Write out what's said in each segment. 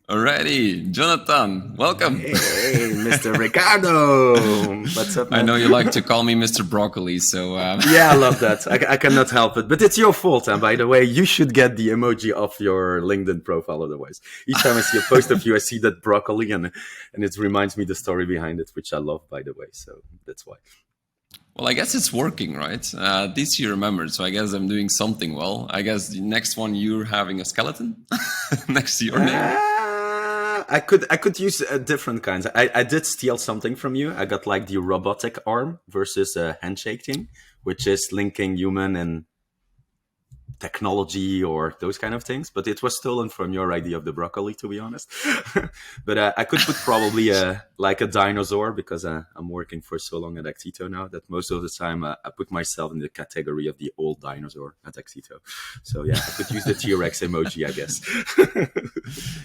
Alrighty, Jonathan, welcome. Hey, Mr. Ricardo. What's up, man? I know you like to call me Mr. Broccoli, so... Yeah, I love that. I cannot help it. But it's your fault, and by the way, you should get the emoji of your LinkedIn profile otherwise. Each time I see a post of you, I see that broccoli, and it reminds me the story behind it, which I love, by the way. So that's why. Well, I guess it's working, right? This you remembered, so I guess I'm doing something well. I guess the next one you're having a skeleton next to your name. I could use different kinds. I did steal something from you. I got like the robotic arm versus a handshake thing, which is linking human and technology or those kind of things. But it was stolen from your idea of the broccoli, to be honest. But I could put probably like a dinosaur, because I'm working for so long at Actito now that most of the time I put myself in the category of the old dinosaur at Actito. So yeah, I could use the T-Rex emoji, I guess.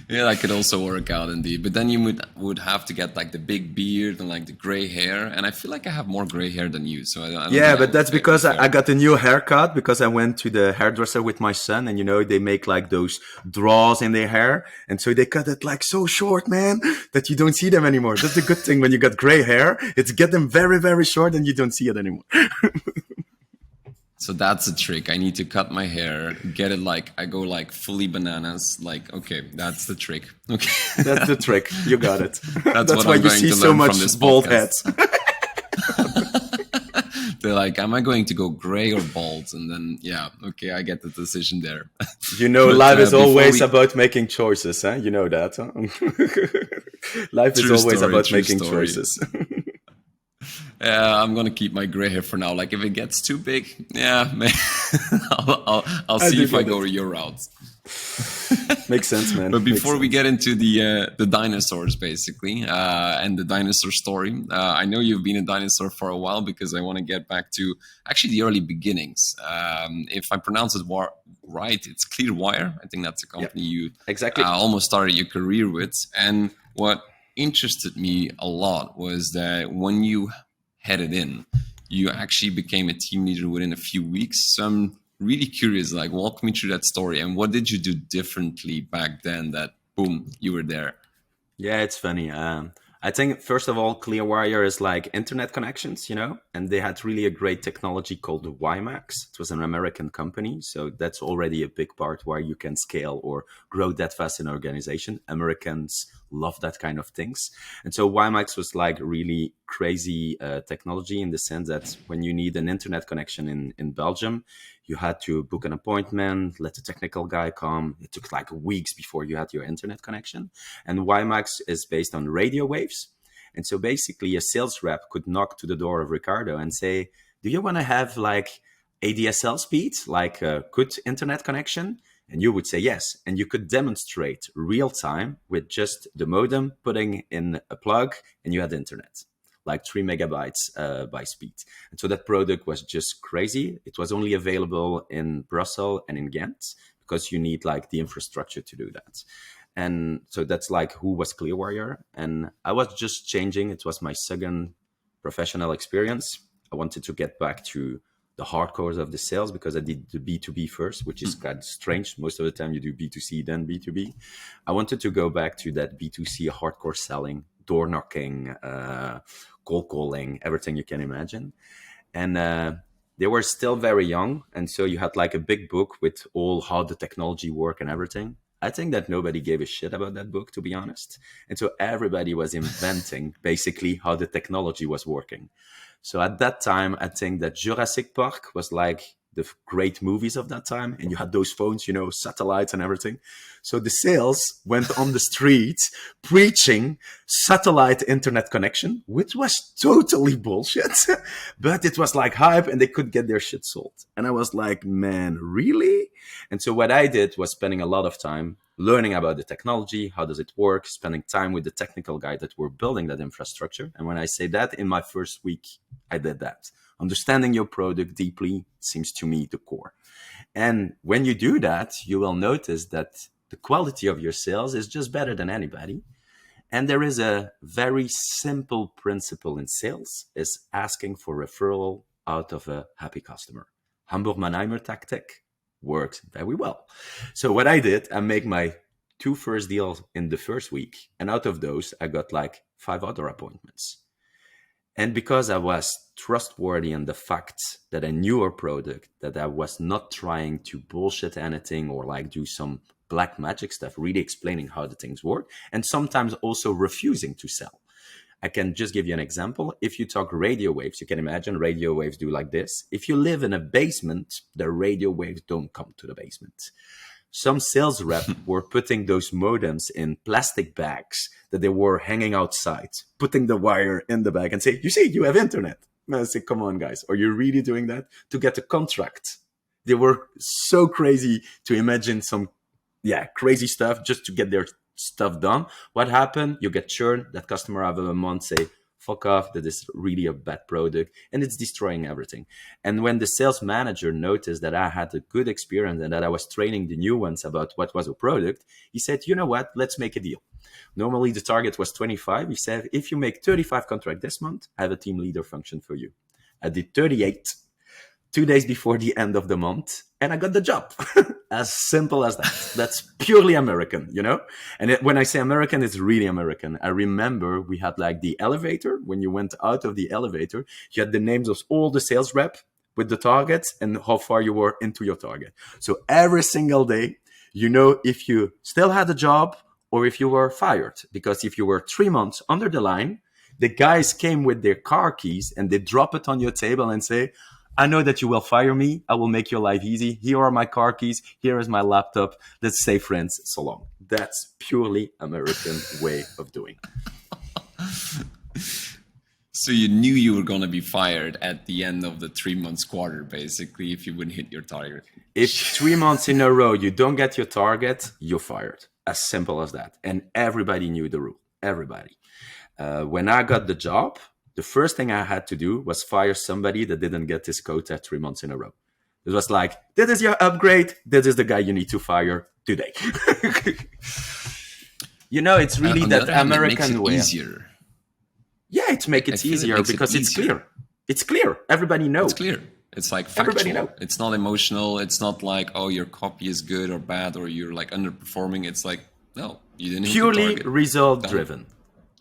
Yeah, that could also work out indeed. But then you would have to get like the big beard and like the gray hair. And I feel like I have more gray hair than you. So I don't yeah, but that's because I got a new haircut, because I went to the hairdresser with my son, and they make like those draws in their hair. And so they cut it like so short, man, that you don't see them anymore. That's the good thing when you got gray hair. It's get them very, very short and you don't see it anymore. So that's a trick. I need to cut my hair, get it like, I go like fully bananas. Like, okay, that's the trick. Okay. That's the trick. You got it. That's why you see so much bald heads. They're like, am I going to go gray or bald? And then, yeah, okay, I get the decision there. Life is always about making choices, huh? You know that, huh? Life is always about making choices. Yeah, I'm gonna keep my gray hair for now. Like, if it gets too big, yeah, I'll see if I go your route. Makes sense, man. But before we get into the dinosaurs, basically, and the dinosaur story, I know you've been a dinosaur for a while, because I want to get back to actually the early beginnings. If I pronounce it right, it's Clearwire. I think that's a company you exactly almost started your career with. And what interested me a lot was that when you headed in, you actually became a team leader within a few weeks. So I'm really curious, like, walk me through that story, and what did you do differently back then that, boom, you were there? Yeah, it's funny. I think, first of all, Clearwire is like internet connections, and they had really a great technology called WiMAX. It was an American company. So that's already a big part where you can scale or grow that fast in an organization. Americans love that kind of things. And so WiMAX was like really crazy technology, in the sense that when you need an internet connection in Belgium, you had to book an appointment, let the technical guy come. It took like weeks before you had your internet connection. And WiMAX is based on radio waves. And so basically a sales rep could knock to the door of Ricardo and say, do you want to have like ADSL speed, like a good internet connection? And you would say yes. And you could demonstrate real time with just the modem putting in a plug, and you had internet, like 3 megabytes by speed. And so that product was just crazy. It was only available in Brussels and in Ghent, because you need like the infrastructure to do that. And so that's like who was Clearwire. And I was just changing. It was my second professional experience. I wanted to get back to the hardcores of the sales, because I did the B2B first, which is kind of strange. Most of the time you do B2C, then B2B. I wanted to go back to that B2C hardcore selling, door knocking, cold calling, everything you can imagine. And they were still very young. And so you had like a big book with all how the technology work and everything. I think that nobody gave a shit about that book, to be honest. And so everybody was inventing basically how the technology was working. So at that time, I think that Jurassic Park was like the great movies of that time. And you had those phones, satellites and everything. So the sales went on the streets preaching satellite internet connection, which was totally bullshit. But it was like hype, and they could get their shit sold. And I was like, man, really? And so what I did was spending a lot of time learning about the technology, how does it work, spending time with the technical guy that were building that infrastructure. And when I say that, in my first week, I did that. Understanding your product deeply seems to me the core. And when you do that, you will notice that the quality of your sales is just better than anybody. And there is a very simple principle in sales, is asking for referral out of a happy customer. Hamburg-Mannheimer tactic works very well. So what I did, I make my 2 first deals in the first week. And out of those, I got like 5 other appointments. And because I was trustworthy in the fact that I knew our product, that I was not trying to bullshit anything or like do some black magic stuff, really explaining how the things work, and sometimes also refusing to sell. I can just give you an example. If you talk radio waves, you can imagine radio waves do like this. If you live in a basement, the radio waves don't come to the basement. Some sales rep were putting those modems in plastic bags that they were hanging outside, putting the wire in the bag and say, you see, you have internet. And I say, come on, guys, are you really doing that to get a contract? They were so crazy to imagine some crazy stuff just to get their stuff done. What happened? You get churn. That customer after a month say, fuck off, that is really a bad product, and it's destroying everything. And when the sales manager noticed that I had a good experience and that I was training the new ones about what was a product, he said, you know what, let's make a deal. Normally the target was 25. He said, if you make 35 contracts this month, I have a team leader function for you. I did 38 2 days before the end of the month, and I got the job. As simple as that. That's purely American, you know? And when I say American, it's really American. I remember we had like the elevator. When you went out of the elevator, you had the names of all the sales rep with the targets and how far you were into your target. So every single day, you know if you still had a job or if you were fired. Because if you were 3 months under the line, the guys came with their car keys and they drop it on your table and say, I know that you will fire me. I will make your life easy. Here are my car keys. Here is my laptop. Let's stay friends. So long. That's purely American way of doing. So you knew you were going to be fired at the end of the 3 months quarter, basically, if you wouldn't hit your target. If 3 months in a row you don't get your target, you're fired. As simple as that. And everybody knew the rule. Everybody. When I got the job, the first thing I had to do was fire somebody that didn't get his quota 3 months in a row. It was like, this is your upgrade. This is the guy you need to fire today. You know, it's really that American way. Easier. Yeah, it makes it easier because it's clear. It's clear. Everybody knows. It's clear. It's like factual. Everybody knows. It's not emotional. It's not like, oh, your copy is good or bad or you're like underperforming. It's like, no, you didn't hit the target. Purely result driven.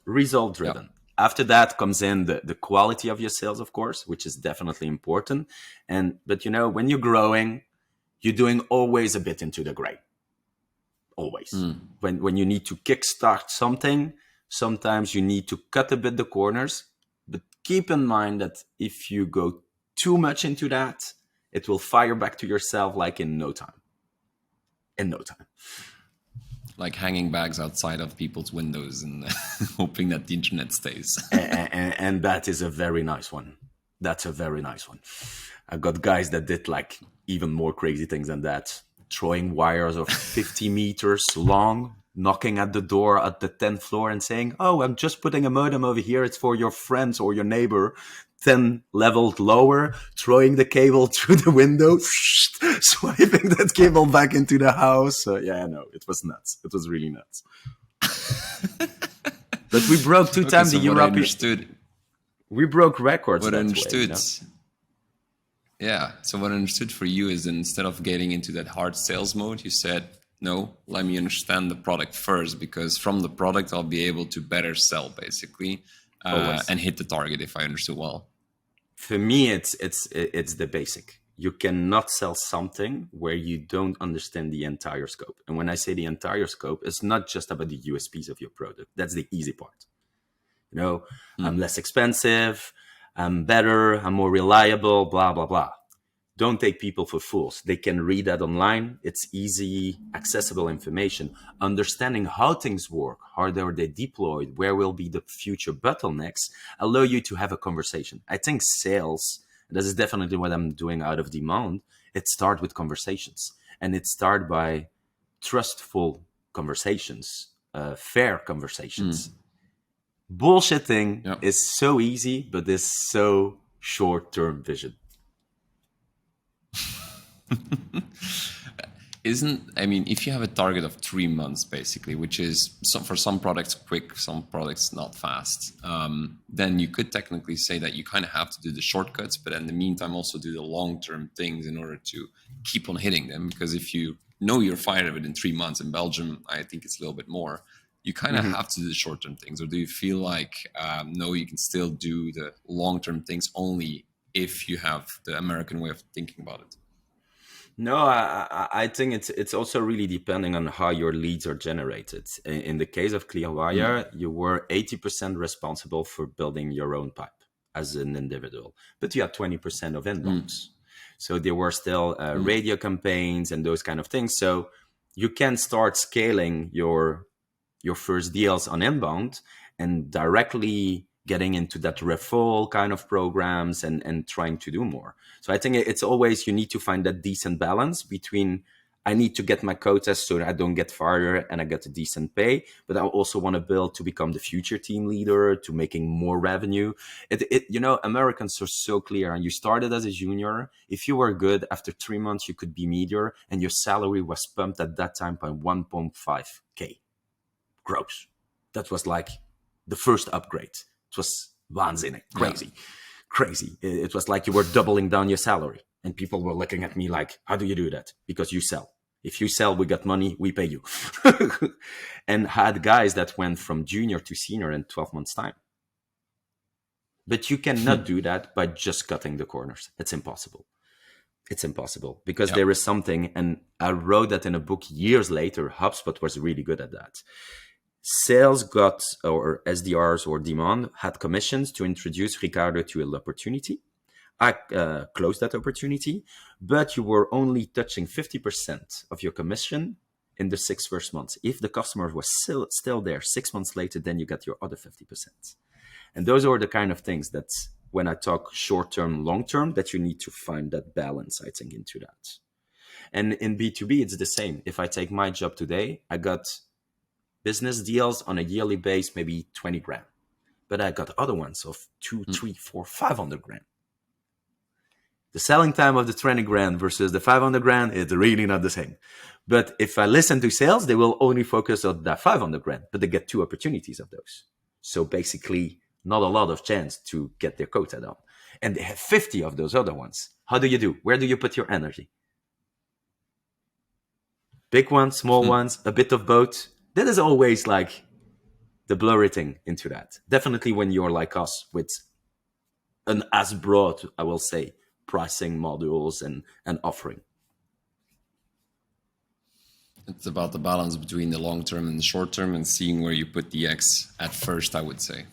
Result driven. Yeah. After that comes in the quality of your sales, of course, which is definitely important. But you know, when you're growing, you're doing always a bit into the gray. Always. When you need to kickstart something, sometimes you need to cut a bit the corners. But keep in mind that if you go too much into that, it will fire back to yourself like in no time. In no time. Like hanging bags outside of people's windows and hoping that the internet stays. and that is a very nice one. That's a very nice one. I got guys that did like even more crazy things than that. Throwing wires of 50 meters long, knocking at the door at the 10th floor and saying, oh, I'm just putting a modem over here. It's for your friends or your neighbor. 10 levels lower, throwing the cable through the window, swiping that cable back into the house. Yeah, no, it was nuts. It was really nuts. But we broke 2 times the European. Understood. We broke records. What I understood. Way, you know? Yeah. So what I understood for you is that instead of getting into that hard sales mode, you said, no, let me understand the product first, because from the product, I'll be able to better sell, basically. And hit the target, if I understood well. For me, it's the basic. You cannot sell something where you don't understand the entire scope. And when I say the entire scope, it's not just about the USPs of your product. That's the easy part. You know, I'm less expensive, I'm better, I'm more reliable, blah, blah, blah. Don't take people for fools. They can read that online. It's easy, accessible information. Understanding how things work, how are they deployed, where will be the future bottlenecks, allow you to have a conversation. I think sales, and this is definitely what I'm doing out of demand, it starts with conversations. And it starts by trustful conversations, fair conversations. Bullshitting is so easy, but is so short-term vision. I mean, if you have a target of 3 months, basically, which is for some products quick, some products not fast, then you could technically say that you kind of have to do the shortcuts, but in the meantime, also do the long-term things in order to keep on hitting them. Because if you know you're fired within 3 months, in Belgium, I think it's a little bit more, you kind of have to do the short-term things. Or do you feel like, no, you can still do the long-term things only if you have the American way of thinking about it? No, I think it's also really depending on how your leads are generated. In the case of Clearwire, you were 80% responsible for building your own pipe as an individual, but you had 20% of inbounds. So there were still radio campaigns and those kind of things. So you can start scaling your first deals on inbound and directly getting into that referral kind of programs and trying to do more. So I think it's always, you need to find that decent balance between, I need to get my quotas so that I don't get fired and I get a decent pay, but I also want to build to become the future team leader, to making more revenue. Americans are so clear. And you started as a junior. If you were good, after 3 months, you could be meteor, and your salary was pumped at that time by 1.5K gross. That was like the first upgrade. It was waanzinnig, crazy. It was like you were doubling down your salary. And people were looking at me like, how do you do that? Because you sell. If you sell, we got money, we pay you. And had guys that went from junior to senior in 12 months' time. But you cannot do that by just cutting the corners. It's impossible. It's impossible because there is something, and I wrote that in a book years later. HubSpot was really good at that. Sales got, or SDRs or demand, had commissions to introduce Ricardo to an opportunity. I closed that opportunity, but you were only touching 50% of your commission in the 6 first months. If the customer was still there 6 months later, then you got your other 50%. And those are the kind of things that, when I talk short-term, long-term, that you need to find that balance, I think, into that. And in B2B, it's the same. If I take my job today, I got business deals on a yearly base, maybe 20 grand. But I got other ones of 2, 3, 4, 500 grand. The selling time of the 20 grand versus the 500 grand is really not the same. But if I listen to sales, they will only focus on that 500 grand, but they get 2 opportunities of those. So basically, not a lot of chance to get their quota done. And they have 50 of those other ones. How do you do? Where do you put your energy? Big ones, small ones, a bit of both. That is always like the blurry thing into that. Definitely when you're like us with an as broad, I will say, pricing modules and offering. It's about the balance between the long term and the short term, and seeing where you put the X at first, I would say.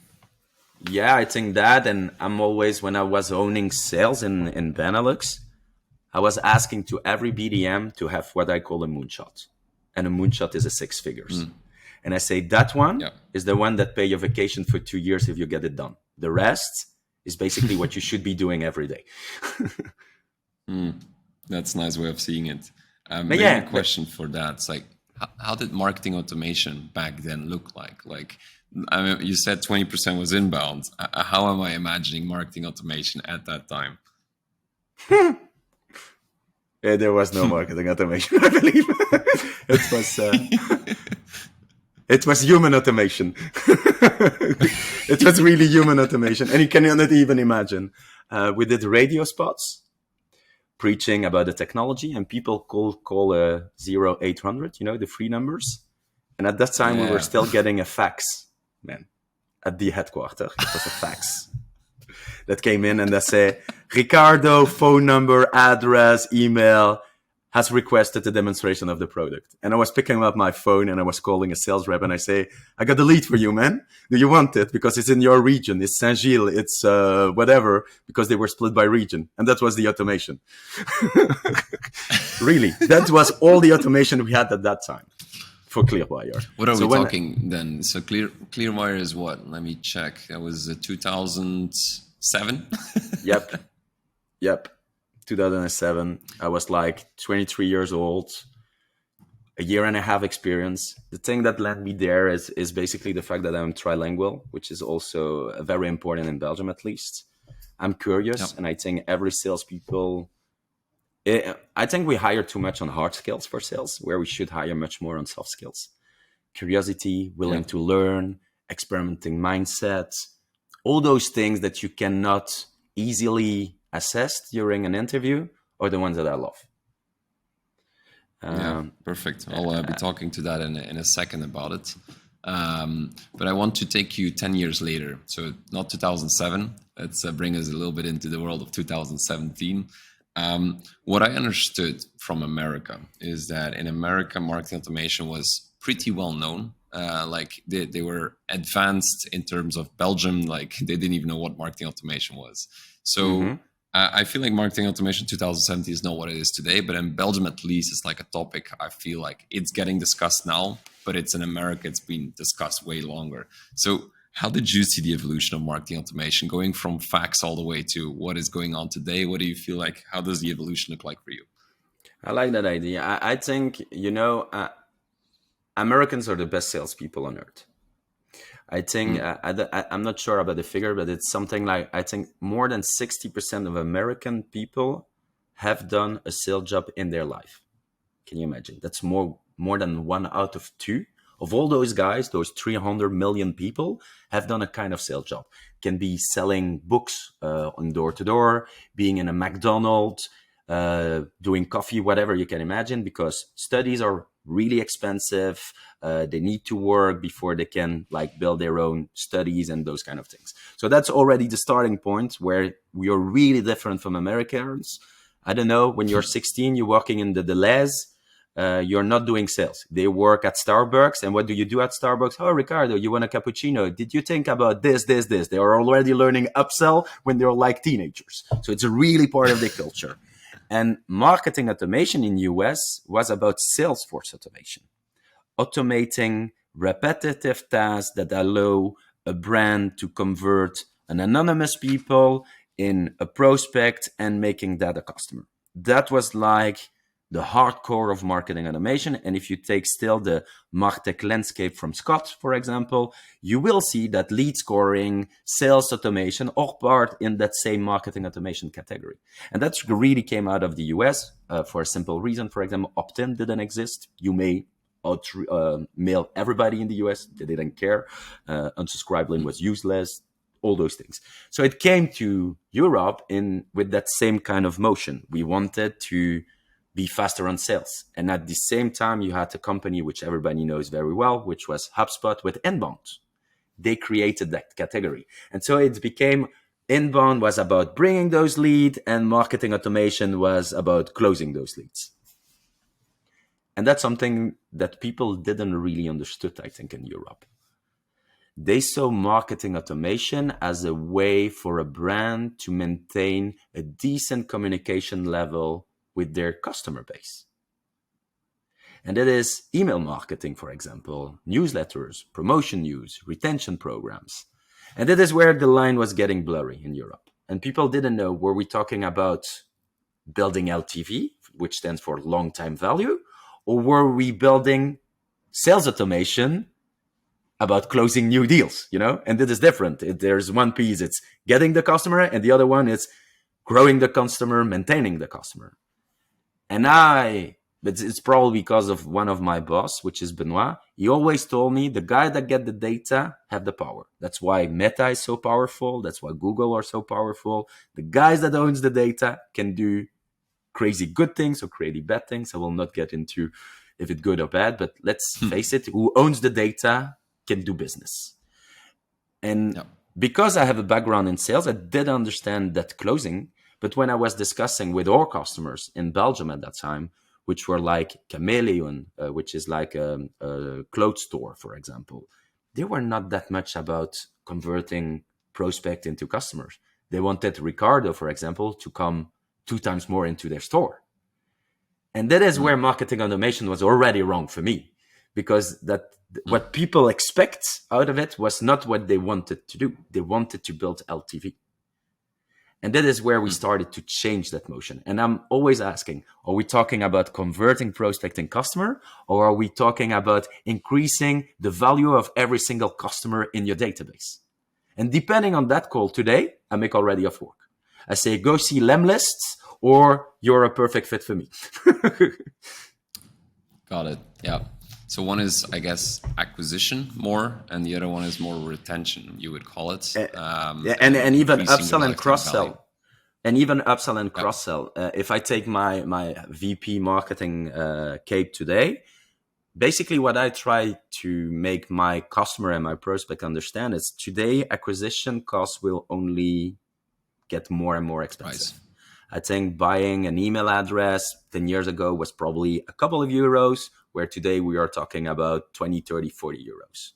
Yeah, I think that. And I'm always, when I was owning sales in Benelux, I was asking to every BDM to have what I call a moonshot. And a moonshot is a 6 figures. And I say that one is the one that pay your vacation for 2 years if you get it done. The rest is basically what you should be doing every day. That's a nice way of seeing it. Maybe a question for that. It's like, how did marketing automation back then look like? Like, I mean, you said 20% was inbound. How am I imagining marketing automation at that time? Yeah, there was no marketing automation, I believe. It was human automation. It was really human automation. And you cannot even imagine. We did radio spots preaching about the technology, and people call 0800, the free numbers. And at that time, we were still getting a fax, man, at the headquarters. It was a fax that came in, and they say, Ricardo, phone number, address, email, has requested a demonstration of the product. And I was picking up my phone and I was calling a sales rep and I say, I got the lead for you, man. Do you want it? Because it's in your region. It's Saint-Gilles. It's whatever, because they were split by region. And that was the automation. Really, that was all the automation we had at that time for Clearwire. What are we talking then? So Clearwire is what? Let me check. That was 2007? Yep. 2007. I was like 23 years old, a year and a half experience. The thing that led me there is basically the fact that I'm trilingual, which is also very important in Belgium, at least. I'm curious, and I think every salespeople I think we hire too much on hard skills for sales, where we should hire much more on soft skills. Curiosity, Yeah. willing to learn, experimenting mindsets, all those things that you cannot easily assess during an interview are the ones that I love. Yeah, Um, perfect. I'll be talking to that in a second about it. But I want to take you 10 years later. So not 2007. Let's bring us a little bit into the world of 2017. What I understood from America is that in America, marketing automation was pretty well known. Like they were advanced in terms of Belgium. Like they didn't even know what marketing automation was. So mhm. I feel like marketing automation 2017 is not what it is today, but in Belgium at least, it's like a topic. I feel like it's getting discussed now, but it's in America, it's been discussed way longer. So how did you see the evolution of marketing automation going from facts all the way to what is going on today? What do you feel like? How does the evolution look like for you? I like that idea. I think, Americans are the best salespeople on earth. I think, Mm, I'm not sure about the figure, but it's something like, I think more than 60% of American people have done a sales job in their life. Can you imagine? That's more than 1 out of 2 of all those guys. Those 300 million people have done a kind of sales job. Can be selling books on door to door, being in a McDonald's, doing coffee, whatever you can imagine. Because studies are really expensive. They need to work before they can like build their own studies and those kind of things. So that's already the starting point where we are really different from Americans. I don't know, when you're 16, you're walking in the Deleuze, you're not doing sales. They work at Starbucks. And what do you do at Starbucks? Oh, Ricardo, you want a cappuccino? Did you think about this, this, this? They are already learning upsell when they're like teenagers. So it's really part of the culture. And marketing automation in US was about Salesforce automation, automating repetitive tasks that allow a brand to convert an anonymous people in a prospect and making that a customer. That was like the hardcore of marketing automation. And if you take still the MarTech landscape from Scott, for example, you will see that lead scoring, sales automation are part in that same marketing automation category. And that really came out of the US for a simple reason. For example, opt-in didn't exist. You may mail everybody in the US. They didn't care. Unsubscribing was useless. All those things. So it came to Europe with that same kind of motion. We wanted to be faster on sales. And at the same time, you had a company which everybody knows very well, which was HubSpot with inbound. They created that category. And so it became inbound was about bringing those leads and marketing automation was about closing those leads. And that's something that people didn't really understood, I think, in Europe. They saw marketing automation as a way for a brand to maintain a decent communication level with their customer base. And that is email marketing, for example, newsletters, promotion news, retention programs. And that is where the line was getting blurry in Europe. And people didn't know, were we talking about building LTV, which stands for long time value, or were we building sales automation about closing new deals, And this is different. There's one piece, it's getting the customer, and the other one is growing the customer, maintaining the customer. And but it's probably because of one of my boss, which is Benoit. He always told me the guy that get the data have the power. That's why Meta is so powerful. That's why Google are so powerful. The guys that owns the data can do crazy good things or crazy bad things. I will not get into if it's good or bad, but let's face it, who owns the data can do business. And yeah. because I have a background in sales, I did understand that closing. But when I was discussing with our customers in Belgium at that time, which were like Chameleon, which is like a clothes store, for example, they were not that much about converting prospect into customers. They wanted Ricardo, for example, to come 2 times more into their store. And that is where marketing automation was already wrong for me, because what people expect out of it was not what they wanted to do. They wanted to build LTV. And that is where we started to change that motion. And I'm always asking, are we talking about converting prospecting customer, or are we talking about increasing the value of every single customer in your database? And depending on that call today, I make already off work. I say, go see Lemlists or you're a perfect fit for me. Got it. Yeah. So one is, I guess, acquisition more, and the other one is more retention, you would call it. Yeah, and even increasing the upsell and lifetime cross value. sell. And even upsell and Yeah. cross sell. If I take my VP marketing cape today, basically what I try to make my customer and my prospect understand is today acquisition costs will only get more and more expensive. Right. I think buying an email address 10 years ago was probably a couple of euros, where today we are talking about 20, 30, 40 euros.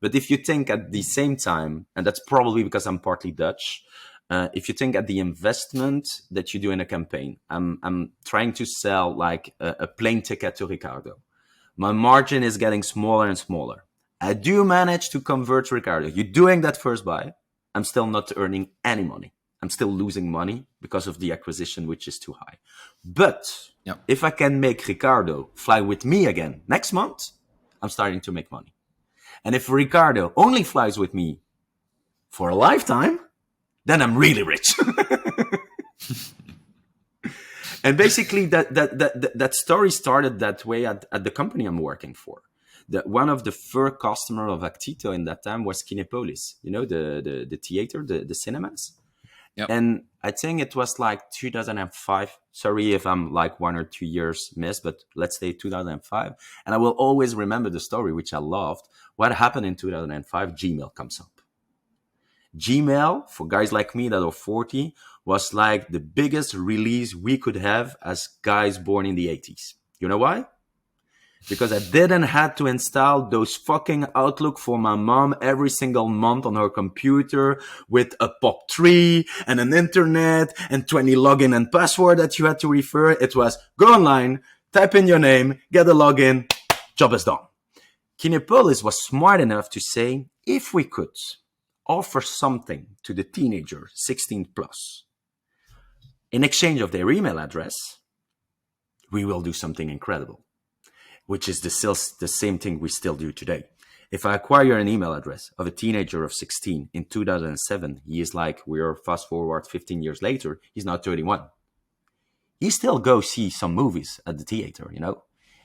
But if you think at the same time, and that's probably because I'm partly Dutch, if you think at the investment that you do in a campaign, I'm trying to sell like a plane ticket to Ricardo. My margin is getting smaller and smaller. I do manage to convert Ricardo. You're doing that first buy. I'm still not earning any money. I'm still losing money because of the acquisition, which is too high. But Yep. if I can make Ricardo fly with me again next month, I'm starting to make money. And if Ricardo only flies with me for a lifetime, then I'm really rich. And basically that story started that way at the company I'm working for. One of the first customer of Actito in that time was Kinepolis, the theater, the cinemas. Yep. And I think it was like 2005. Sorry if I'm like 1 or 2 years missed, but let's say 2005. And I will always remember the story, which I loved. What happened in 2005? Gmail comes up. Gmail, for guys like me that are 40, was like the biggest release we could have as guys born in the 80s. You know why? Because I didn't have to install those fucking Outlook for my mom every single month on her computer with a POP3 and an internet and 20 login and password that you had to refer. It was go online, type in your name, get a login, job is done. Kinepolis was smart enough to say, if we could offer something to the teenager 16 plus in exchange of their email address, we will do something incredible. Which is the same thing we still do today. If I acquire an email address of a teenager of 16 in 2007, he is like, we are fast forward 15 years later, he's now 31. He still goes see some movies at the theater,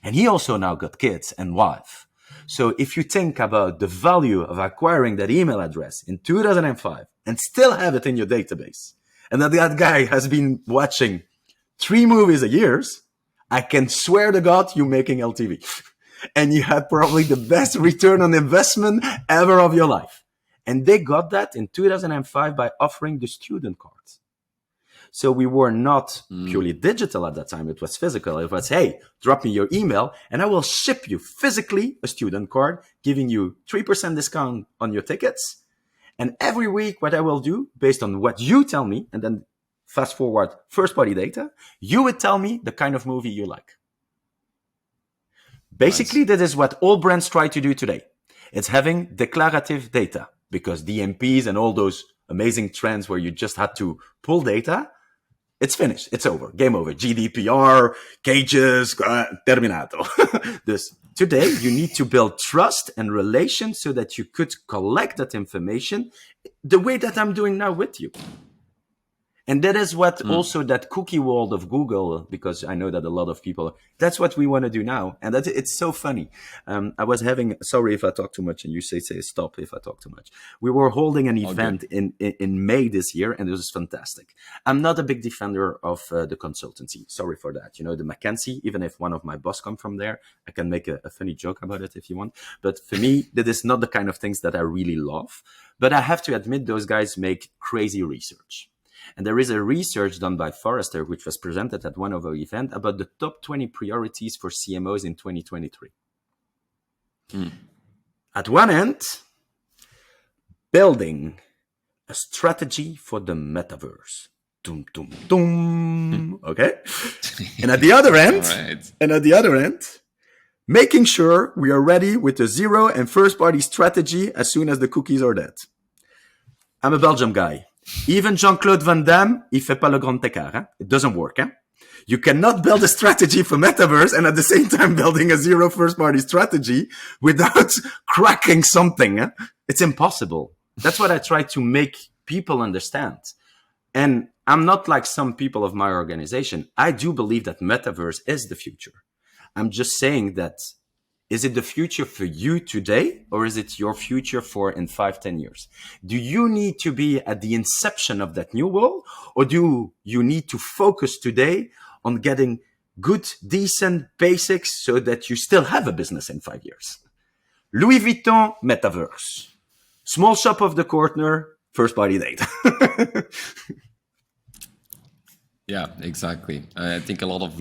And he also now got kids and wife. So if you think about the value of acquiring that email address in 2005 and still have it in your database, and that guy has been watching 3 movies a year, I can swear to God you're making LTV. And you had probably the best return on investment ever of your life. And they got that in 2005 by offering the student cards. So we were not purely digital at that time. It was physical. It was, hey, drop me your email and I will ship you physically a student card, giving you 3% discount on your tickets. And every week what I will do, based on what you tell me, and then fast forward first party data, you would tell me the kind of movie you like. Basically, That is what all brands try to do today. It's having declarative data, because DMPs and all those amazing trends where you just had to pull data, it's finished. It's over. Game over. GDPR, cages, terminato. Today, you need to build trust and relations so that you could collect that information the way that I'm doing now with you. And that is what also that cookie world of Google, because I know that a lot of people, that's what we want to do now. And it's so funny. I was sorry if I talk too much and you say stop if I talk too much. We were holding an event in May this year and it was fantastic. I'm not a big defender of the consultancy. Sorry for that. The McKinsey, even if one of my boss come from there, I can make a funny joke about it if you want. But for me, that is not the kind of things that I really love. But I have to admit, those guys make crazy research. And there is a research done by Forrester, which was presented at one of our events, about the top 20 priorities for CMOs in 2023. At one end, building a strategy for the metaverse. Dum, dum, dum. Okay? And at the other end, making sure we are ready with a zero and first party strategy as soon as the cookies are dead. I'm a Belgium guy. Even Jean-Claude Van Damme, il fait pas le grand écart. Hein? It doesn't work. Hein? You cannot build a strategy for metaverse and at the same time building a zero first-party strategy without cracking something. Hein? It's impossible. That's what I try to make people understand. And I'm not like some people of my organization. I do believe that metaverse is the future. I'm just saying that, is it the future for you today, or is it your future for in 5-10 years? Do you need to be at the inception of that new world, or do you need to focus today on getting good, decent basics so that you still have a business in 5 years? Louis Vuitton metaverse. Small shop of the corner, first party date. Yeah, exactly. I think a lot of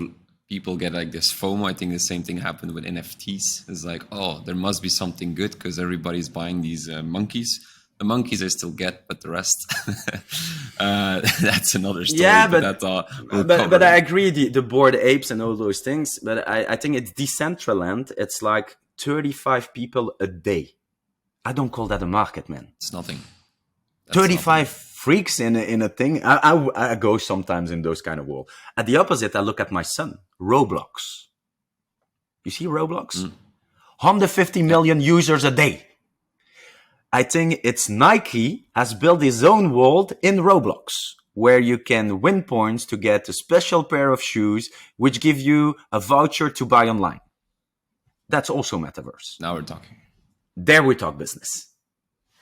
people get like this FOMO. I think the same thing happened with NFTs. It's like, oh, there must be something good because everybody's buying these monkeys. The monkeys I still get, but the rest, that's another story. Yeah, but I agree, the Bored Apes and all those things. But I think it's Decentraland. It's like 35 people a day. I don't call that a market, man. It's nothing. That's 35 nothing. Freaks in a thing. I go sometimes in those kind of world. At the opposite, I look at my son, Roblox. You see Roblox? 150 million users a day. I think it's Nike has built his own world in Roblox, where you can win points to get a special pair of shoes, which give you a voucher to buy online. That's also metaverse. Now we're talking. There we talk business.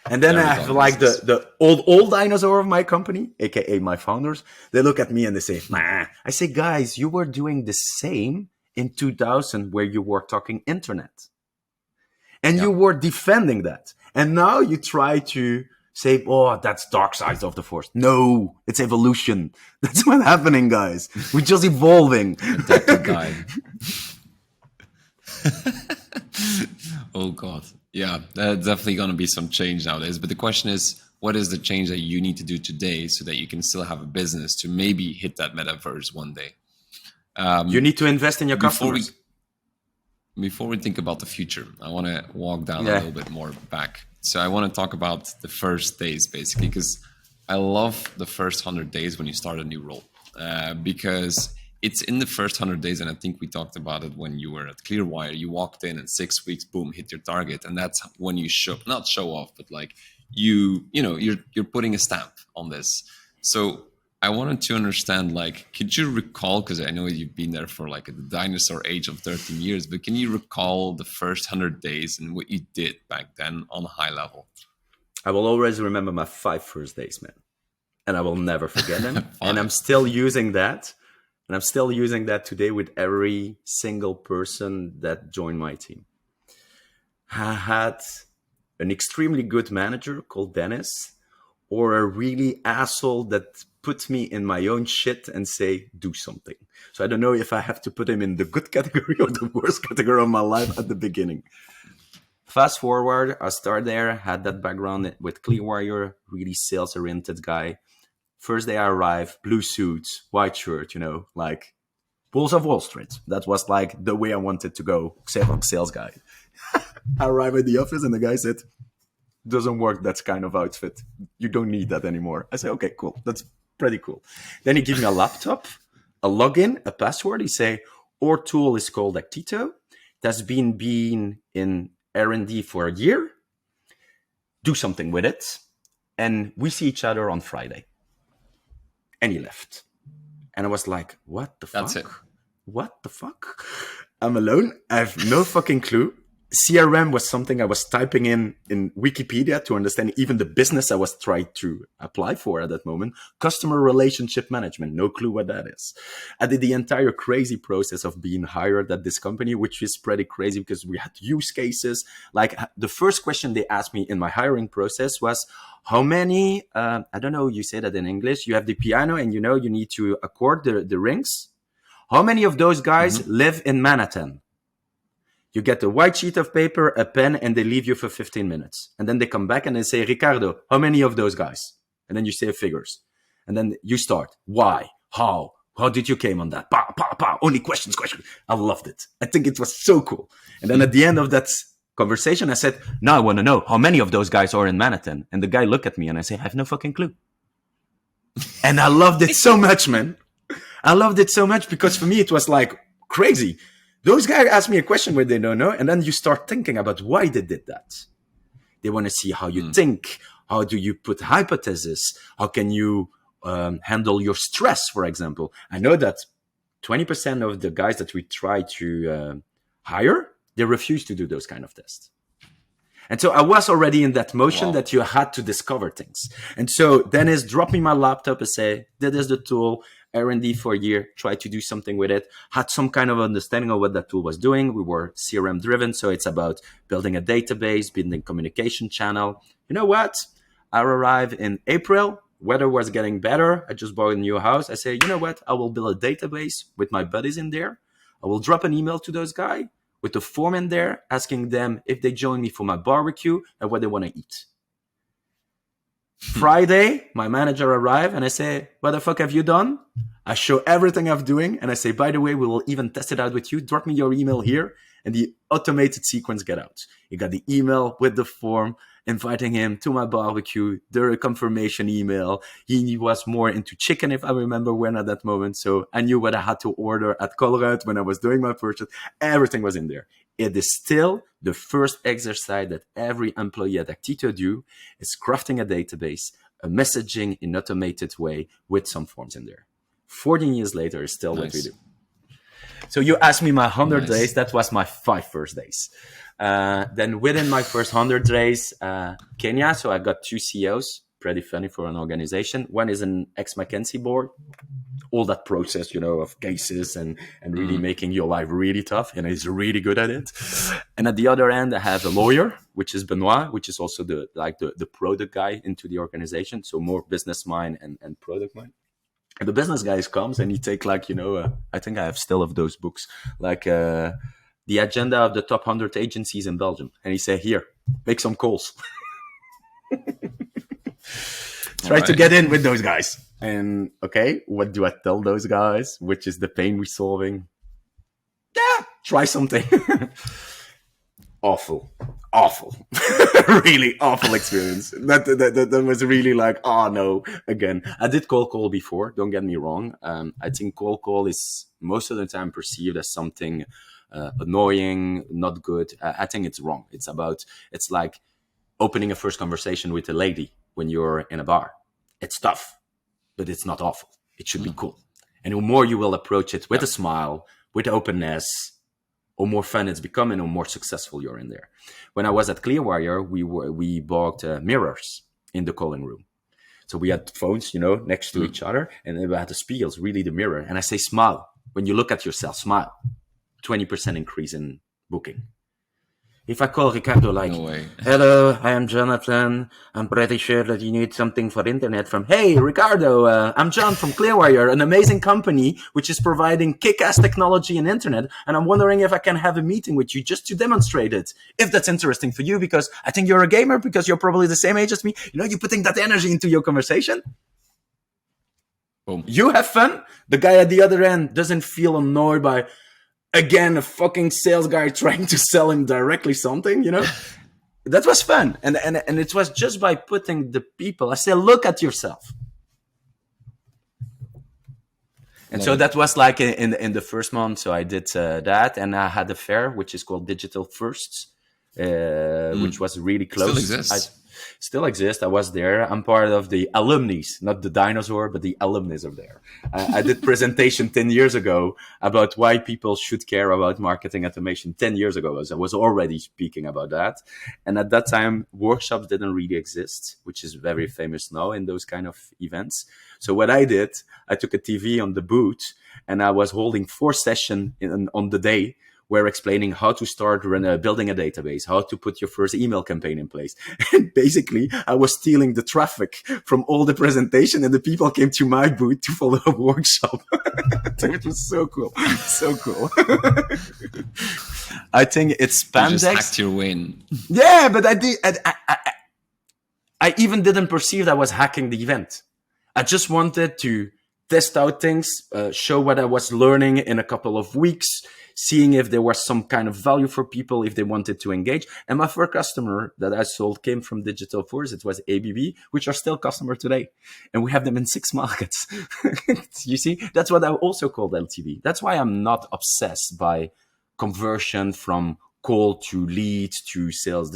And then I have like the old dinosaur of my company, aka my founders. They look at me and they say, nah. I say, guys, you were doing the same in 2000 where you were talking internet. And you were defending that. And now you try to say, oh, that's dark sides of the force. No, it's evolution. That's what's happening, guys. We're just evolving. Attack the guy. Oh, God. Yeah, there's definitely going to be some change nowadays. But the question is, what is the change that you need to do today so that you can still have a business to maybe hit that metaverse one day? You need to invest in your customers. Before we think about the future, I want to walk down a little bit more back. So I want to talk about the first days, basically, because I love the first 100 days when you start a new role, because it's in the first 100 days, and I think we talked about it when you were at Clearwire. You walked in 6 weeks, boom, hit your target, and that's when you not show off, but like you're putting a stamp on this. So I wanted to understand, like, could you recall, because I know you've been there for like the dinosaur age of 13 years, but can you recall the first 100 days and what you did back then on a high level? I will always remember my 5 first days, man, and I will never forget them. And I'm still using that. And I'm still using that today with every single person that joined my team. I had an extremely good manager called Dennis, or a really asshole that puts me in my own shit and say, do something. So I don't know if I have to put him in the good category or the worst category of my life at the beginning. Fast forward, I started there, had that background with Clearwire, really sales-oriented guy. First day I arrived, blue suits, white shirt, like Wolves of Wall Street. That was like the way I wanted to go, sales guy. I arrived at the office and the guy said, doesn't work, that kind of outfit. You don't need that anymore. I said, okay, cool. That's pretty cool. Then he gave me a laptop, a login, a password. He say, our tool is called Actito. That's been in R&D for a year. Do something with it. And we see each other on Friday. And he left. And I was like, what the fuck? That's it. What the fuck? I'm alone. I have no fucking clue. CRM was something I was typing in Wikipedia to understand even the business I was trying to apply for at that moment. Customer relationship management, no clue what that is. I did the entire crazy process of being hired at this company, which is pretty crazy because we had use cases. Like the first question they asked me in my hiring process was, how many, I don't know, you say that in English, you have the piano and you need to accord the rings. How many of those guys live in Manhattan? You get a white sheet of paper, a pen, and they leave you for 15 minutes. And then they come back and they say, Ricardo, how many of those guys? And then you say figures. And then you start. Why? How? How did you came on that? Pa, pa, pa. Only questions. I loved it. I think it was so cool. And then at the end of that conversation, I said, now I want to know how many of those guys are in Manhattan. And the guy looked at me and I said, I have no fucking clue. And I loved it so much, man. I loved it so much because for me, it was like crazy. Those guys ask me a question where they don't know, and then you start thinking about why they did that. They want to see how you think. How do you put hypotheses? How can you handle your stress, for example. I know that 20% of the guys that we try to hire, they refuse to do those kind of tests. And so I was already in that motion that you had to discover things. And so then is drop me my laptop and say, that is the tool, R&D for a year, try to do something with it, had some kind of understanding of what that tool was doing. We were CRM driven. So it's about building a database, building communication channel. You know what? I arrived in April, weather was getting better. I just bought a new house. I say, you know what? I will build a database with my buddies in there. I will drop an email to those guys with a form in there asking them if they join me for my barbecue and what they want to eat. Friday, my manager arrived and I say, what the fuck have you done? I show everything I'm doing and I say, by the way, we will even test it out with you. Drop me your email here, and the automated sequence get out. You got the email with the form inviting him to my barbecue, the confirmation email. He was more into chicken, if I remember when at that moment. So I knew what I had to order at Colruyt when I was doing my purchase. Everything was in there. It is still the first exercise that every employee at Actito do, is crafting a database, a messaging in automated way with some forms in there. 14 years later is still what we do. So you asked me my 100 days. That was my 5 first days. Then within my first 100 days, Kenya. So I got 2 CEOs, pretty funny for an organization. One is an ex-McKinsey board. All that process, of cases and really making your life really tough. And he's really good at it. And at the other end, I have a lawyer, which is Benoit, which is also the product guy into the organization. So more business mind and product mind. And the business guys comes and he take I think I have still of those books, the agenda of the top 100 agencies in Belgium. And he say, here, make some calls. Try to get in with those guys. And okay, what do I tell those guys? Which is the pain we're solving? Yeah, try something. Awful. Really awful experience. That was really oh no, again. I did cold call before, don't get me wrong. I think cold call is most of the time perceived as something annoying, not good. I think it's wrong. It's like opening a first conversation with a lady when you're in a bar. It's tough, but it's not awful. It should be cool. And the more you will approach it with a smile, with openness, or more fun it's becoming, or more successful you're in there. When I was at Clearwire, we bought mirrors in the calling room. So we had phones, next to each other, and then we had the spiegels, really the mirror. And I say, smile. When you look at yourself, smile. 20% increase in booking. If I call Ricardo No way. hello, I am Jonathan. I'm pretty sure that you need something for internet from, hey, Ricardo, I'm John from Clearwire, an amazing company which is providing kick-ass technology and internet. And I'm wondering if I can have a meeting with you just to demonstrate it. If that's interesting for you, because I think you're a gamer, because you're probably the same age as me. You're putting that energy into your conversation. Boom. You have fun. The guy at the other end doesn't feel annoyed by, again, a fucking sales guy trying to sell him directly something, That was fun. And it was just by putting the people, I say, look at yourself. And so that was in the first month. So I did that, and I had a fair, which is called Digital Firsts, which was really close. Still exists. I was there. I'm part of the alumni, not the dinosaur, but the alumni of there. I did presentation 10 years ago about why people should care about marketing automation. 10 years ago, I was already speaking about that. And at that time, workshops didn't really exist, which is very famous now in those kind of events. So what I did, I took a TV on the booth and I was holding 4 sessions on the day. We're explaining how to start building a database, how to put your first email campaign in place. And basically, I was stealing the traffic from all the presentation, and the people came to my booth to follow a workshop. It was so cool. So cool. I think it's spandex. You just hacked your way in. Yeah, but I did. I even didn't perceive that I was hacking the event. I just wanted to test out things, show what I was learning in a couple of weeks, seeing if there was some kind of value for people, if they wanted to engage. And my first customer that I sold came from Digital Force. It was ABB, which are still customer today. And we have them in 6 markets. You see, that's what I also called LTV. That's why I'm not obsessed by conversion from call to lead to sales.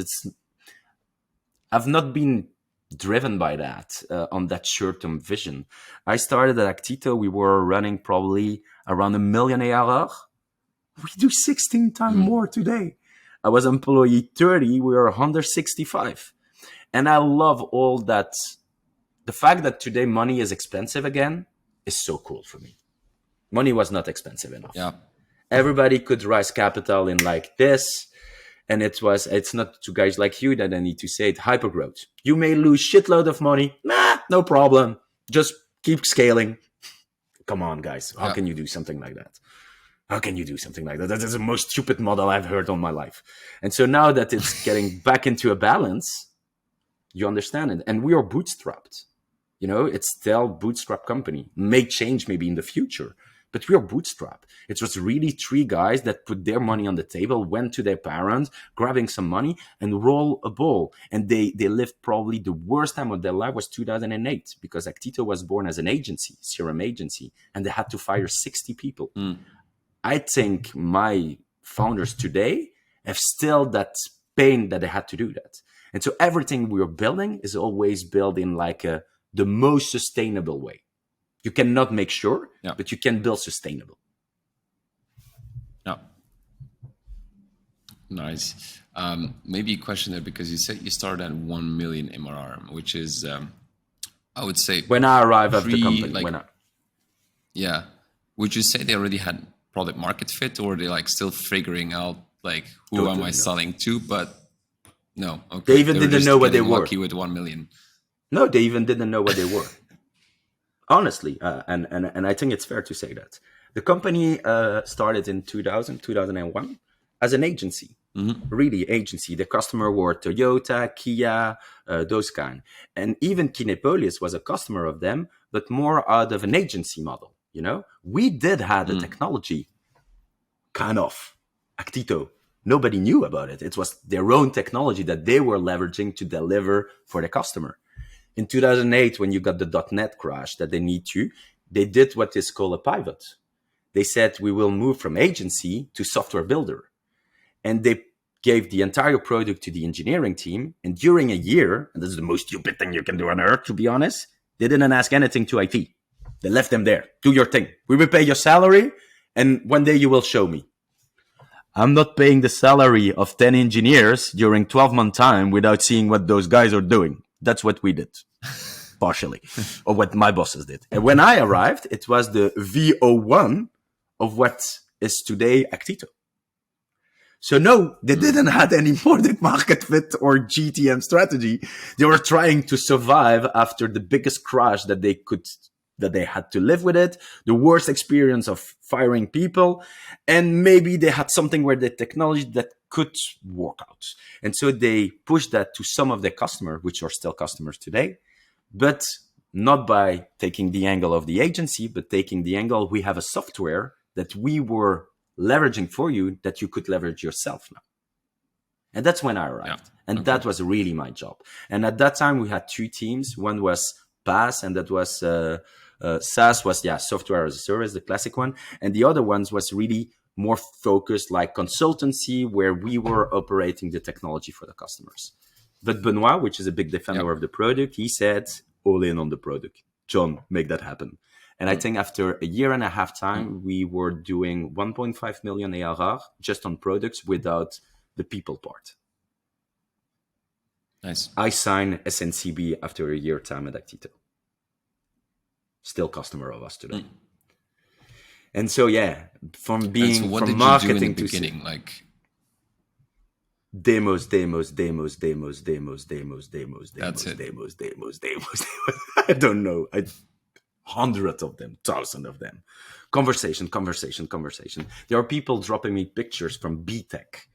I've not been driven by that, on that short-term vision. I started at Actito. We were running probably around 1 million ARR. We do 16 times more today. I was employee 30. We were 165. And I love all that. The fact that today money is expensive again is so cool for me. Money was not expensive enough. Yeah. Everybody could raise capital in like this. And it's not to guys like you that I need to say it, hypergrowth. You may lose shitload of money. Nah, no problem. Just keep scaling. Come on, guys. How can you do something like that? How can you do something like that? That is the most stupid model I've heard on my life. And so now that it's getting back into a balance, you understand it. And we are bootstrapped. You know, it's still bootstrap company. May change maybe in the future, but we are bootstrap. It was really 3 guys that put their money on the table, went to their parents, grabbing some money and roll a ball. And they lived probably the worst time of their life was 2008 because Actito was born as an agency, CRM agency, and they had to fire 60 people. I think my founders today have still that pain that they had to do that. And so everything we are building is always built in like the most sustainable way. You cannot make sure, but you can build sustainable. Yeah. Nice. Maybe a question there, because you said you started at 1 million MRR, which is, I would say, when I arrived at the company, yeah. Would you say they already had product market fit, or are they like still figuring out like who am I selling to? But no, okay. They even didn't know what they were. Lucky with 1 million. No, they even didn't know what they were. Honestly, and I think it's fair to say that the company started in 2001 as an agency, really agency. The customer were Toyota, Kia, those kind, and even Kinepolis was a customer of them, but more out of an agency model. You know, we did have the technology, kind of Actito. Nobody knew about it. It was their own technology that they were leveraging to deliver for the customer. In 2008, when you got the .NET crash that they did what is called a pivot. They said, we will move from agency to software builder. And they gave the entire product to the engineering team. And during a year, and this is the most stupid thing you can do on earth, to be honest, they didn't ask anything to IT. They left them there. Do your thing. We will pay your salary, and one day you will show me. I'm not paying the salary of 10 engineers during 12-month time without seeing what those guys are doing. That's what we did, partially, or what my bosses did. And when I arrived, it was the VO1 of what is today Actito. So no, they didn't have any product market fit or GTM strategy. They were trying to survive after the biggest crash that they had to live with it, the worst experience of firing people, and maybe they had something where the technology that could work out. And so they pushed that to some of their customers, which are still customers today, but not by taking the angle of the agency, but taking the angle, we have a software that we were leveraging for you that you could leverage yourself now. And that's when I arrived. And that was really my job. And at that time, we had 2 teams. One was PaaS, and that was SaaS was, software as a service, the classic one. And the other ones was really more focused like consultancy, where we were operating the technology for the customers. But Benoit, which is a big defender of the product, he said, all in on the product. John, make that happen. And I think after a year and a half time, we were doing 1.5 million ARR just on products without the people part. Nice. I signed SNCB after a year time at Actito. Still customer of us today. And so, from being from marketing to beginning, like demos. That's it. Demos. I don't know. Hundreds of them, thousands of them. Conversation. There are people dropping me pictures from BTech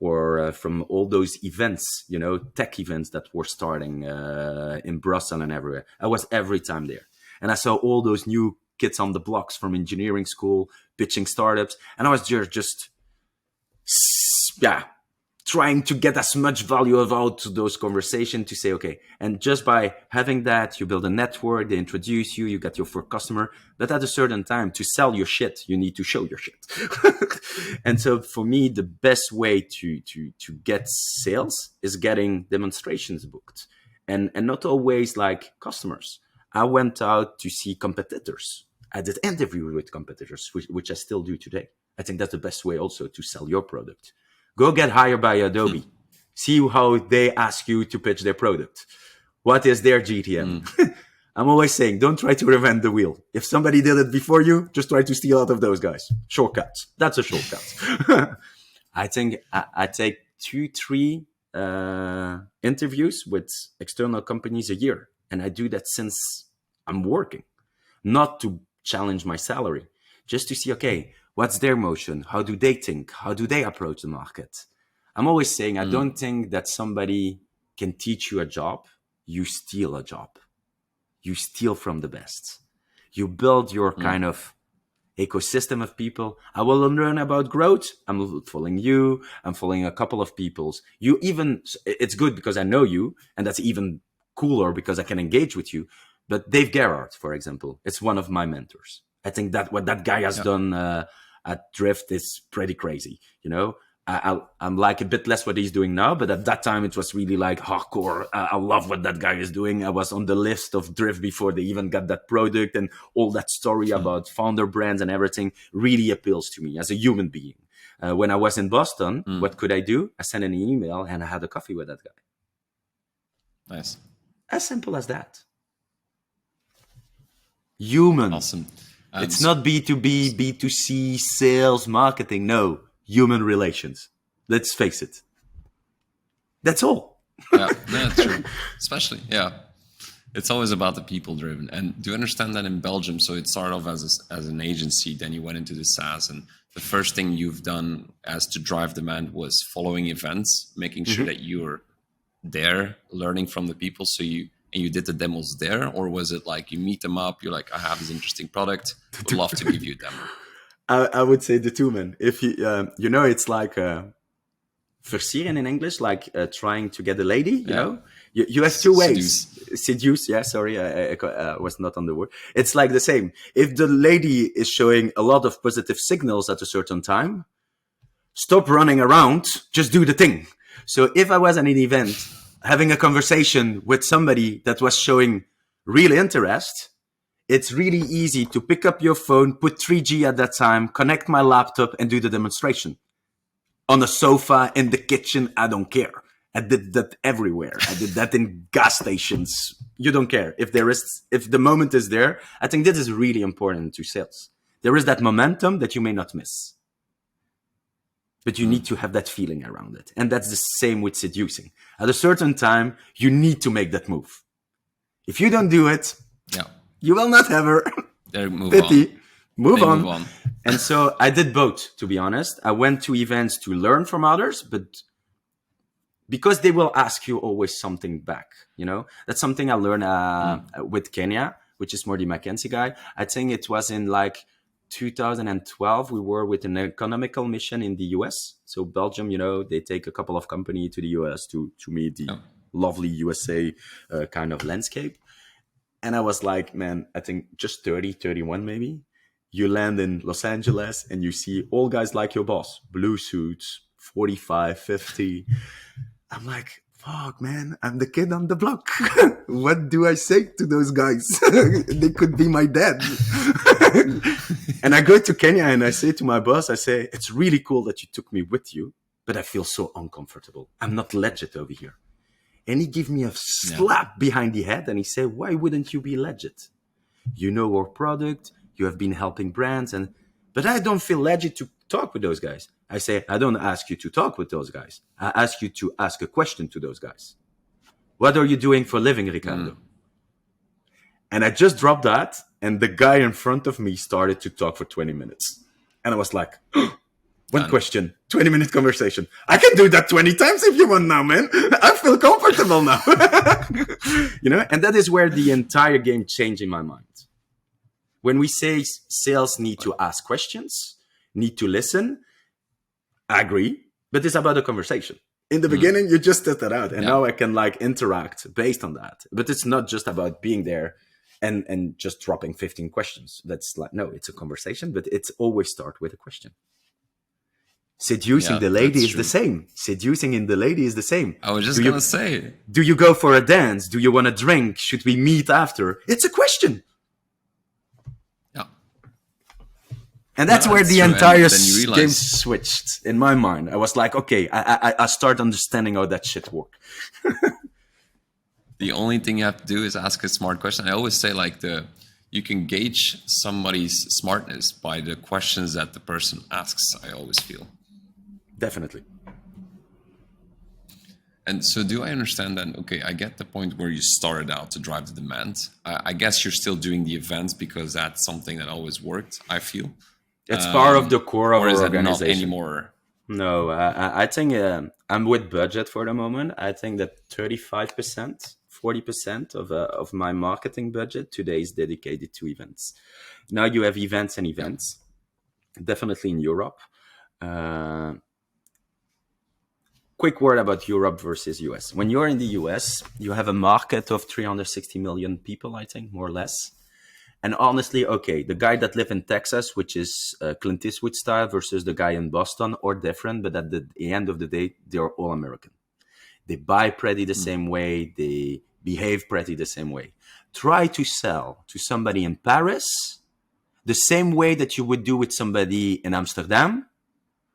or from all those events, tech events that were starting in Brussels and everywhere. I was every time there. And I saw all those new kids on the blocks from engineering school, pitching startups. And I was just trying to get as much value out of those conversations to say, okay, and just by having that, you build a network, they introduce you, you get your first customer. But at a certain time, to sell your shit, you need to show your shit. And so for me, the best way to get sales is getting demonstrations booked. and not always like customers. I went out to see competitors. I did interviews with competitors, which I still do today. I think that's the best way also to sell your product. Go get hired by Adobe. See how they ask you to pitch their product. What is their GTM? I'm always saying, don't try to reinvent the wheel. If somebody did it before you, just try to steal out of those guys. Shortcuts. That's a shortcut. I think I take 2-3 interviews with external companies a year. And I do that since I'm working. Not to challenge my salary, just to see, okay, what's their motion? How do they think? How do they approach the market? I'm always saying, I don't think that somebody can teach you a job. You steal a job. You steal from the best. You build your kind of ecosystem of people. I will learn about growth. I'm following you. I'm following a couple of people's. It's good because I know you, and that's even cooler because I can engage with you. But Dave Gerhardt, for example, it's one of my mentors. I think that what that guy has done at Drift is pretty crazy. You know, I'm like a bit less what he's doing now, but at that time it was really like hardcore. I love what that guy is doing. I was on the list of Drift before they even got that product, and all that story about founder brands and everything really appeals to me as a human being. When I was in Boston, what could I do? I sent an email and I had a coffee with that guy. Nice. As simple as that. Human. Awesome. It's not B2B, B2C, sales, marketing. No, human relations. Let's face it. That's all. Yeah, that's true. Especially, it's always about the people driven. And do you understand that in Belgium? So it started off as an agency, then you went into the SaaS, and the first thing you've done as to drive demand was following events, making sure that you're there, learning from the people. So you did the demos there, or was it like you meet them up, you're like, I have this interesting product, would love to give you a demo? I would say the two, man. If you it's like versieren in English, like trying to get a lady. You know, you have two ways. Seduce. Yeah, sorry, I was not on the word. It's like the same. If the lady is showing a lot of positive signals at a certain time, stop running around. Just do the thing. So if I was at an event having a conversation with somebody that was showing real interest, it's really easy to pick up your phone, put 3G at that time, connect my laptop, and do the demonstration. On a sofa, in the kitchen, I don't care. I did that everywhere. I did that in gas stations. You don't care. If the moment is there, I think this is really important to sales. There is that momentum that you may not miss. But you need to have that feeling around it. And that's the same with seducing. At a certain time, you need to make that move. If you don't do it, you will not ever. Move on. And so I did both, to be honest. I went to events to learn from others, but because they will ask you always something back, you know? That's something I learned with Kenya, which is more the McKinsey guy. I think it was in like 2012, we were with an economical mission in the US. So Belgium, you know, they take a couple of companies to the US to meet the lovely USA kind of landscape. And I was like, man, I think just 30, 31 maybe. You land in Los Angeles and you see all guys like your boss, blue suits, 45, 50. I'm like, fuck, man, I'm the kid on the block. What do I say to those guys? They could be my dad. And I go to Kenya and I say to my boss, I say, it's really cool that you took me with you, but I feel so uncomfortable. I'm not legit over here. And he gave me a slap behind the head and he said, why wouldn't you be legit? You know our product, you have been helping brands, but I don't feel legit to talk with those guys. I say, I don't ask you to talk with those guys. I ask you to ask a question to those guys. What are you doing for a living, Ricardo? And I just dropped that, and the guy in front of me started to talk for 20 minutes. And I was like, one question, 20-minute conversation. I can do that 20 times if you want now, man. I feel comfortable now. You know, and that is where the entire game changed in my mind. When we say sales need to ask questions, need to listen, I agree, but it's about a conversation. In the beginning, you just set that out, and now I can like interact based on that. But it's not just about being there and just dropping 15 questions. That's like, no, it's a conversation, but it's always start with a question. Seducing Yeah, the lady that's is the true. same. Seducing in the lady is the same. I was Do just you gonna say, do you go for a dance? Do you want to drink? Should we meet after? It's a question. yeah, And no, that's where that's the true. entire And then you game realize switched in my mind. I was like, okay, I start understanding how that shit works. the only thing you have to do is ask a smart question. I always say like you can gauge somebody's smartness by the questions that the person asks. I always feel. Definitely. And so, do I understand that? Okay, I get the point where you started out to drive the demand. I guess you're still doing the events because that's something that always worked. I feel, It's part of the core of or is our that not organization. anymore? No, I think I'm with budget for the moment. I think that 35%, 40% of my marketing budget today is dedicated to events. Now you have events and Yeah. events, definitely in Europe. Uh, Quick word about Europe versus US. When you're in the US, you have a market of 360 million people, I think, more or less. And honestly, okay, the guy that live in Texas, which is Clint Eastwood style, versus the guy in Boston, are different. But at the end of the day, they are all American. They buy pretty the Mm. same way. They behave pretty the same way. Try to sell to somebody in Paris the same way that you would do with somebody in Amsterdam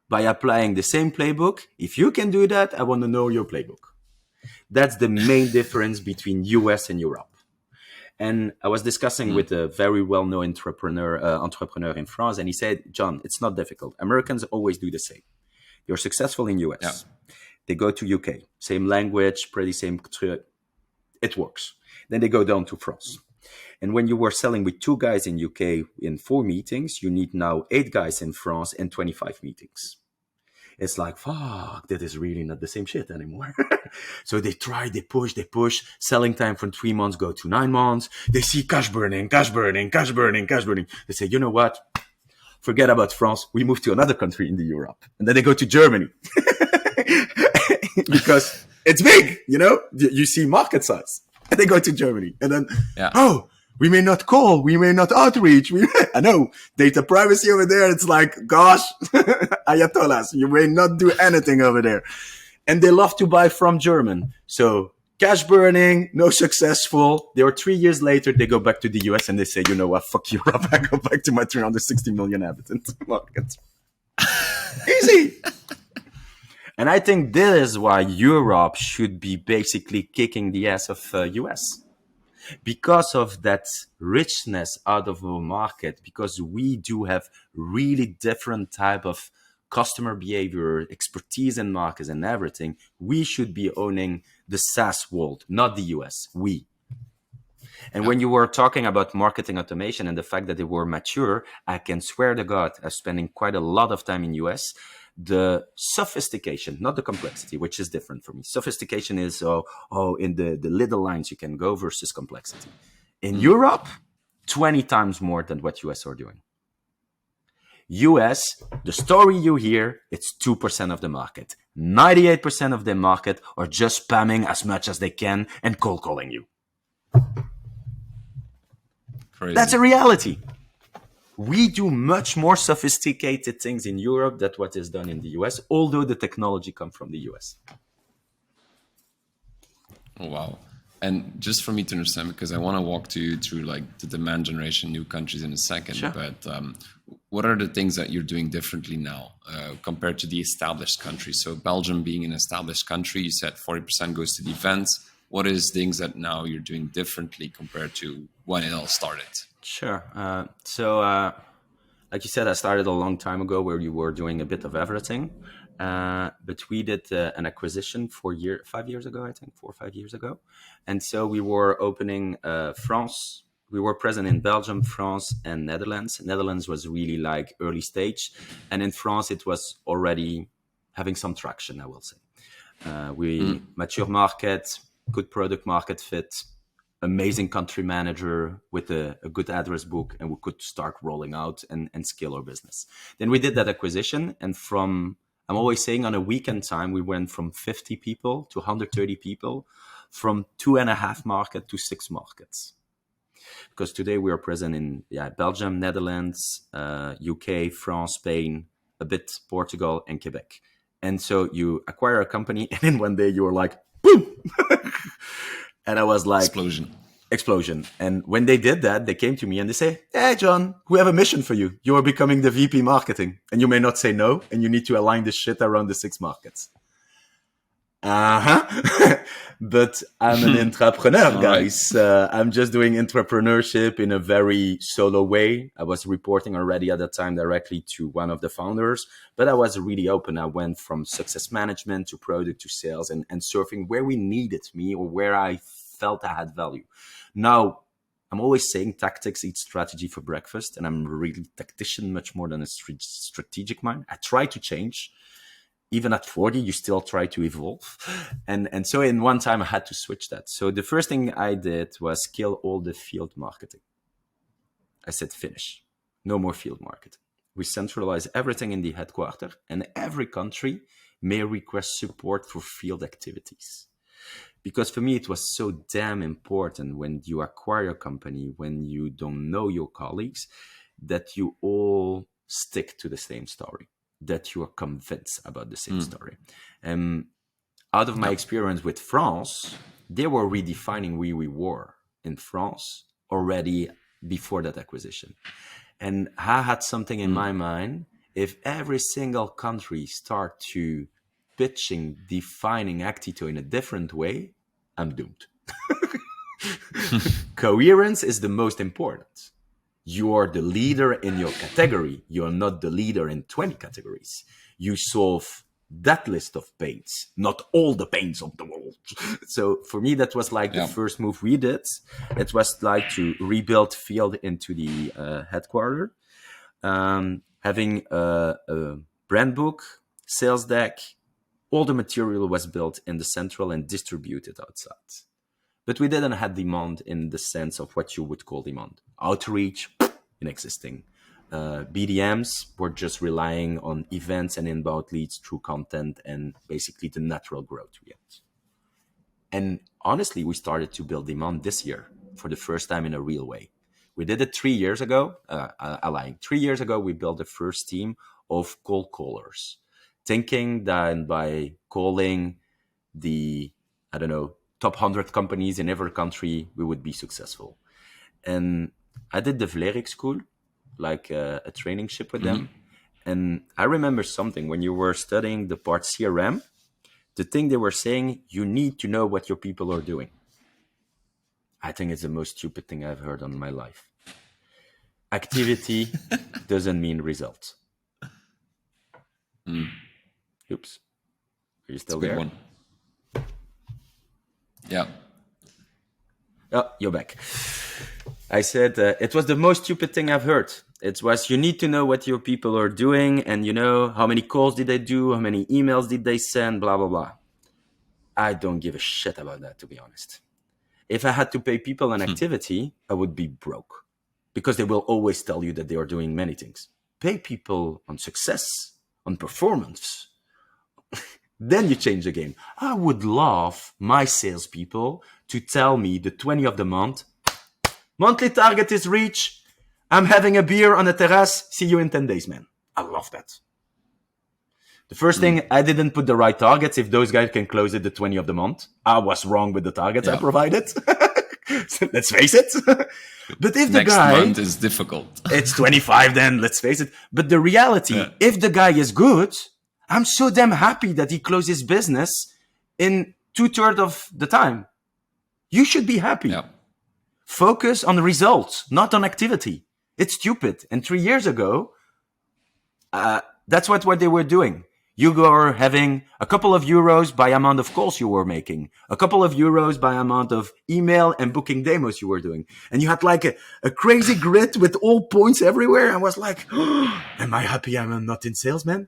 by applying the same playbook. If you can do that, I want to know your playbook. That's the main difference between US and Europe. And I was discussing Mm. with a very well-known entrepreneur in France, and he said, "John, it's not difficult. Americans always do the same. You're successful in Yeah. US. They go to UK, same language, pretty same. It works. Then they go down to France. And when you were selling with 2 guys in UK in 4 meetings, you need now 8 guys in France and 25 meetings. It's like, fuck, that is really not the same shit anymore." So they try, they push. Selling time from 3 months go to 9 months. They see cash burning, cash burning, cash burning, cash burning. They say, you know what? Forget about France. We move to another country in the Europe. And then they go to Germany because it's big, you know? You see market size. And they go to Germany. And then, Yeah. oh, we may not call, we may not outreach. I know, data privacy over there. It's like, gosh, Ayatollahs, you may not do anything over there. And they love to buy from German. So cash burning, no successful. They are 3 years later, they go back to the US and they say, you know what, fuck Europe. I go back to my 360 million inhabitant market. Easy. And I think this is why Europe should be basically kicking the ass of US. Because of that richness out of our market, because we do have really different type of customer behavior, expertise in markets and everything, we should be owning the SaaS world, not the US. We. And Yeah. when you were talking about marketing automation and the fact that they were mature, I can swear to God, I'm spending quite a lot of time in US. The sophistication, not the complexity, which is different for me. Sophistication is, in the little lines you can go versus complexity. In Europe, 20 times more than what US are doing. US, the story you hear, it's 2% of the market. 98% of the market are just spamming as much as they can and cold calling you. Crazy. That's a reality. We do much more sophisticated things in Europe than what is done in the US, although the technology comes from the US. Oh, wow. And just for me to understand, because I want to walk through like the demand generation, new countries in a second. Sure. But what are the things that you're doing differently now compared to the established countries? So Belgium being an established country, you said 40% goes to the events. What is things that now you're doing differently compared to when it all started? Sure. Like you said, I started a long time ago where you were doing a bit of everything. But we did an acquisition 5 years ago, I think, 4 or 5 years ago. And so we were opening France. We were present in Belgium, France, and Netherlands. Netherlands was really like early stage. And in France, it was already having some traction, I will say. Mature market, good product market fit, amazing country manager with a good address book, and we could start rolling out and scale our business. Then we did that acquisition, and I'm always saying on a weekend time, we went from 50 people to 130 people, from 2.5 market to 6 markets. Because today we are present in Belgium, Netherlands, UK, France, Spain, a bit Portugal and Quebec. And so you acquire a company, and then one day you were like, boom! And I was like, explosion. And when they did that, they came to me and they say, hey, John, we have a mission for you. You are becoming the VP marketing, and you may not say no, and you need to align this shit around the 6 markets. But I'm an entrepreneur, guys. Right. I'm just doing entrepreneurship in a very solo way. I was reporting already at that time directly to one of the founders, but I was really open. I went from success management to product to sales and surfing where we needed me or where I felt I had value. Now, I'm always saying tactics eat strategy for breakfast, and I'm really tactician much more than a strategic mind. I try to change. Even at 40, you still try to evolve. And so in one time, I had to switch that. So the first thing I did was kill all the field marketing. I said, finish. No more field marketing. We centralize everything in the headquarters, and every country may request support for field activities. Because for me, it was so damn important when you acquire a company, when you don't know your colleagues, that you all stick to the same story, that you are convinced about the same story. Out of my experience with France, they were redefining who we were in France already before that acquisition. And I had something in my mind. If every single country start to pitching, defining Actito in a different way, I'm doomed. Coherence is the most important. You are the leader in your category. You are not the leader in 20 categories. You solve that list of pains, not all the pains of the world. So for me, that was like the first move we did. It was like to rebuild field into the headquarters, having a brand book, sales deck. All the material was built in the central and distributed outside. But we didn't have demand in the sense of what you would call demand. Outreach, inexisting. BDMs were just relying on events and inbound leads through content and basically the natural growth we had. And honestly, we started to build demand this year for the first time in a real way. We did it 3 years ago. 3 years ago, we built the first team of cold callers, thinking that by calling the, top 100 companies in every country, we would be successful. And I did the Vlerik school, like a training ship with them. And I remember something when you were studying the part CRM, the thing they were saying, you need to know what your people are doing. I think it's the most stupid thing I've heard in my life. Activity doesn't mean result. Oops. Are you still there? One. Yeah. Oh, you're back. I said it was the most stupid thing I've heard. It was you need to know what your people are doing and how many calls did they do, how many emails did they send, blah, blah, blah. I don't give a shit about that, to be honest. If I had to pay people an activity, I would be broke because they will always tell you that they are doing many things. Pay people on success, on performance. Then you change the game. I would love my salespeople to tell me the 20th of the month, monthly target is reached. I'm having a beer on a terrace. See you in 10 days, man. I love that. The first thing, I didn't put the right targets. If those guys can close it the 20th of the month, I was wrong with the targets I provided. So let's face it. But if the guy... Next month is difficult. It's 25 then, let's face it. But the reality, if the guy is good... I'm so damn happy that he closed his business in 2/3 of the time. You should be happy. Yeah. Focus on results, not on activity. It's stupid. And 3 years ago, that's what they were doing. You were having a couple of euros by amount of calls you were making, a couple of euros by amount of email and booking demos you were doing. And you had like a crazy grid with all points everywhere. I was like, am I happy I'm not in sales, man?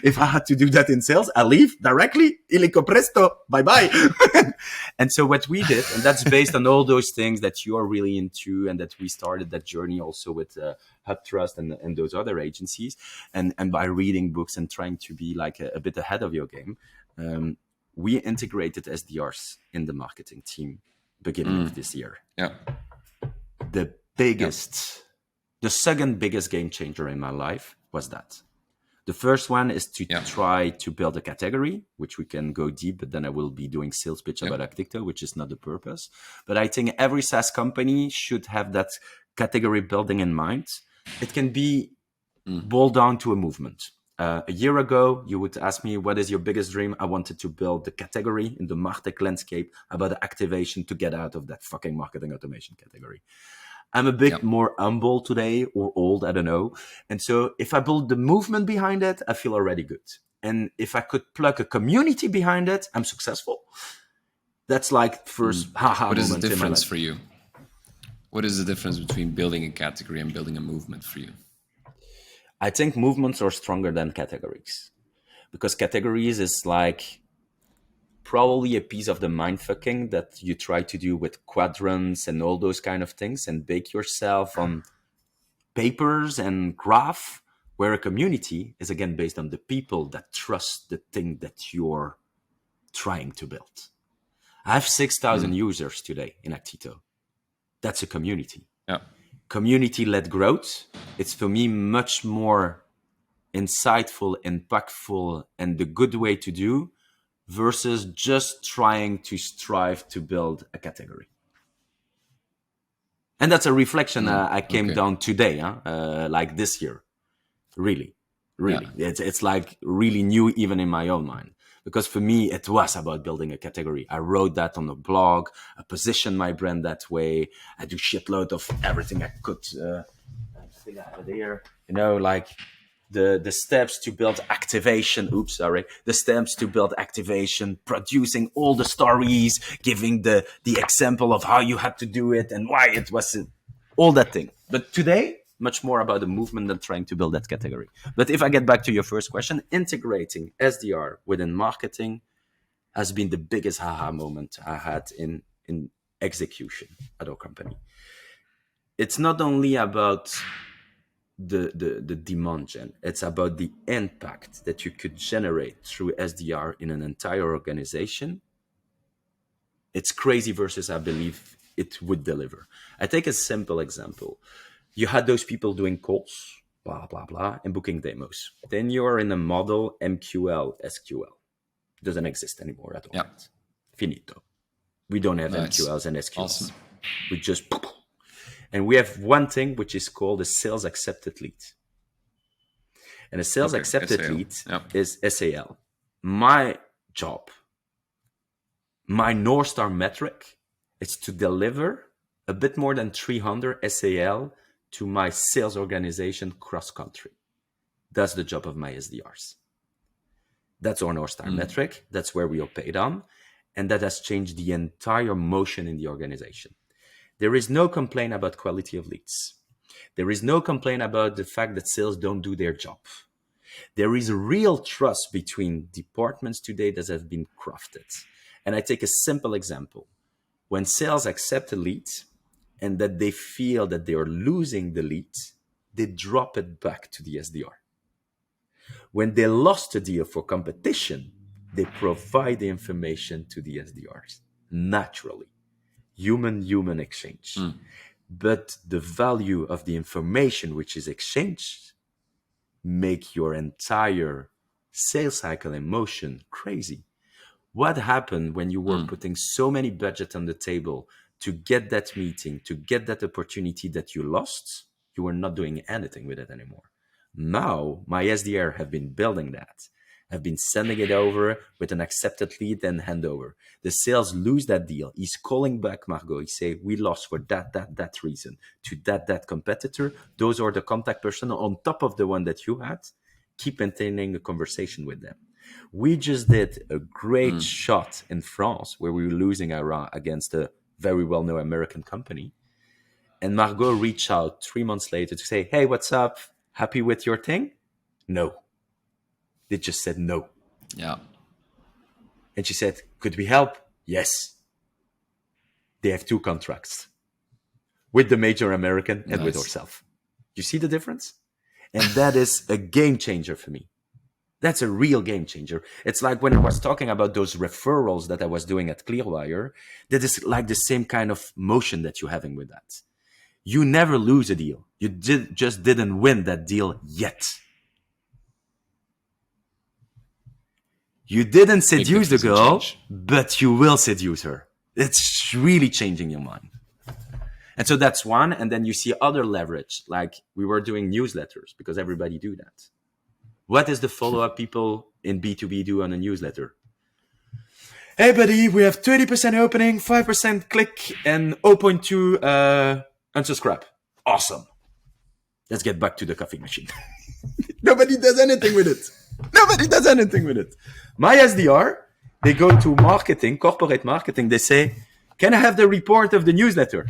If I had to do that in sales, I leave directly. Illico presto. Bye-bye. And so what we did, and that's based on all those things that you are really into and that we started that journey also with Hub Trust and those other agencies. And by reading books and trying to be like a bit ahead of your game, we integrated SDRs in the marketing team beginning of this year. Yeah. The second biggest game changer in my life was that. The first one is to Yeah. try to build a category, which we can go deep, but then I will be doing sales pitch Yeah. about Actito, which is not the purpose. But I think every SaaS company should have that category building in mind. It can be boiled down to a movement. A year ago, you would ask me, what is your biggest dream? I wanted to build the category in the MarTech landscape about activation to get out of that fucking marketing automation category. I'm a bit more humble today, or old, I don't know. And so if I build the movement behind it, I feel already good. And if I could plug a community behind it, I'm successful. That's like first haha What is the moment in my difference life. for you? What is the difference between building a category and building a movement for you? I think movements are stronger than categories, because categories is like probably a piece of the mind fucking that you try to do with quadrants and all those kind of things and bake yourself on papers and graph, where a community is again based on the people that trust the thing that you're trying to build. I have 6,000 users today in Actito. That's a community. Yeah. Community-led growth. It's for me much more insightful, impactful, and the good way to do versus just trying to strive to build a category. And that's a reflection I came down today, like this year. Really. Yeah. It's like really new even in my own mind. Because for me, it was about building a category. I wrote that on a blog. I positioned my brand that way. I do shitload of everything I could. I think I have it here. Like the steps to build activation. The steps to build activation, producing all the stories, giving the example of how you had to do it and why it was all that thing. But today, much more about the movement than trying to build that category. But if I get back to your first question, integrating SDR within marketing has been the biggest aha moment I had in execution at our company. It's not only about the demand gen, it's about the impact that you could generate through SDR in an entire organization. It's crazy versus I believe it would deliver. I take a simple example. You had those people doing calls, blah, blah, blah, and booking demos. Then you're in a model MQL, SQL. Doesn't exist anymore at all. Yeah. Finito. We don't have Nice. MQLs and SQLs. Awesome. We just... And we have one thing which is called a sales accepted lead. And a sales accepted SAL. lead is SAL. My job, my North Star metric is to deliver a bit more than 300 SAL to my sales organization cross-country. That's the job of my SDRs. That's our North Star metric. That's where we are paid on. And that has changed the entire motion in the organization. There is no complaint about quality of leads. There is no complaint about the fact that sales don't do their job. There is a real trust between departments today that have been crafted. And I take a simple example. When sales accept a lead, and that they feel that they are losing the lead, they drop it back to the SDR. When they lost a deal for competition, they provide the information to the SDRs. Naturally. Human exchange. But the value of the information which is exchanged make your entire sales cycle in motion crazy. What happened when you were putting so many budget on the table to get that meeting, to get that opportunity that you lost? You were not doing anything with it anymore. Now, my SDR have been building that, have been sending it over with an accepted lead and handover. The sales lose that deal. He's calling back Margot. He say, we lost for that reason to that competitor. Those are the contact person on top of the one that you had. Keep maintaining a conversation with them. We just did a great shot in France where we were losing against a very well-known American company. And Margot reached out 3 months later to say, hey, what's up? Happy with your thing? No. They just said no. Yeah. And she said, could we help? Yes. They have 2 contracts with the major American and with ourselves. You see the difference? And that is a game changer for me. That's a real game changer. It's like when I was talking about those referrals that I was doing at Clearwire, that is like the same kind of motion that you're having with that. You never lose a deal. You just didn't win that deal yet. You didn't Big seduce the difference in girl, change. but you will seduce her. It's really changing your mind. And so that's one. And then you see other leverage, like we were doing newsletters because everybody do that. What is the follow-up people in B2B do on a newsletter? Hey, buddy, we have 30% opening, 5% click, and 0.2 unsubscribe. Awesome. Let's get back to the coffee machine. Nobody does anything with it. Nobody does anything with it. My SDR, they go to marketing, corporate marketing. They say, can I have the report of the newsletter?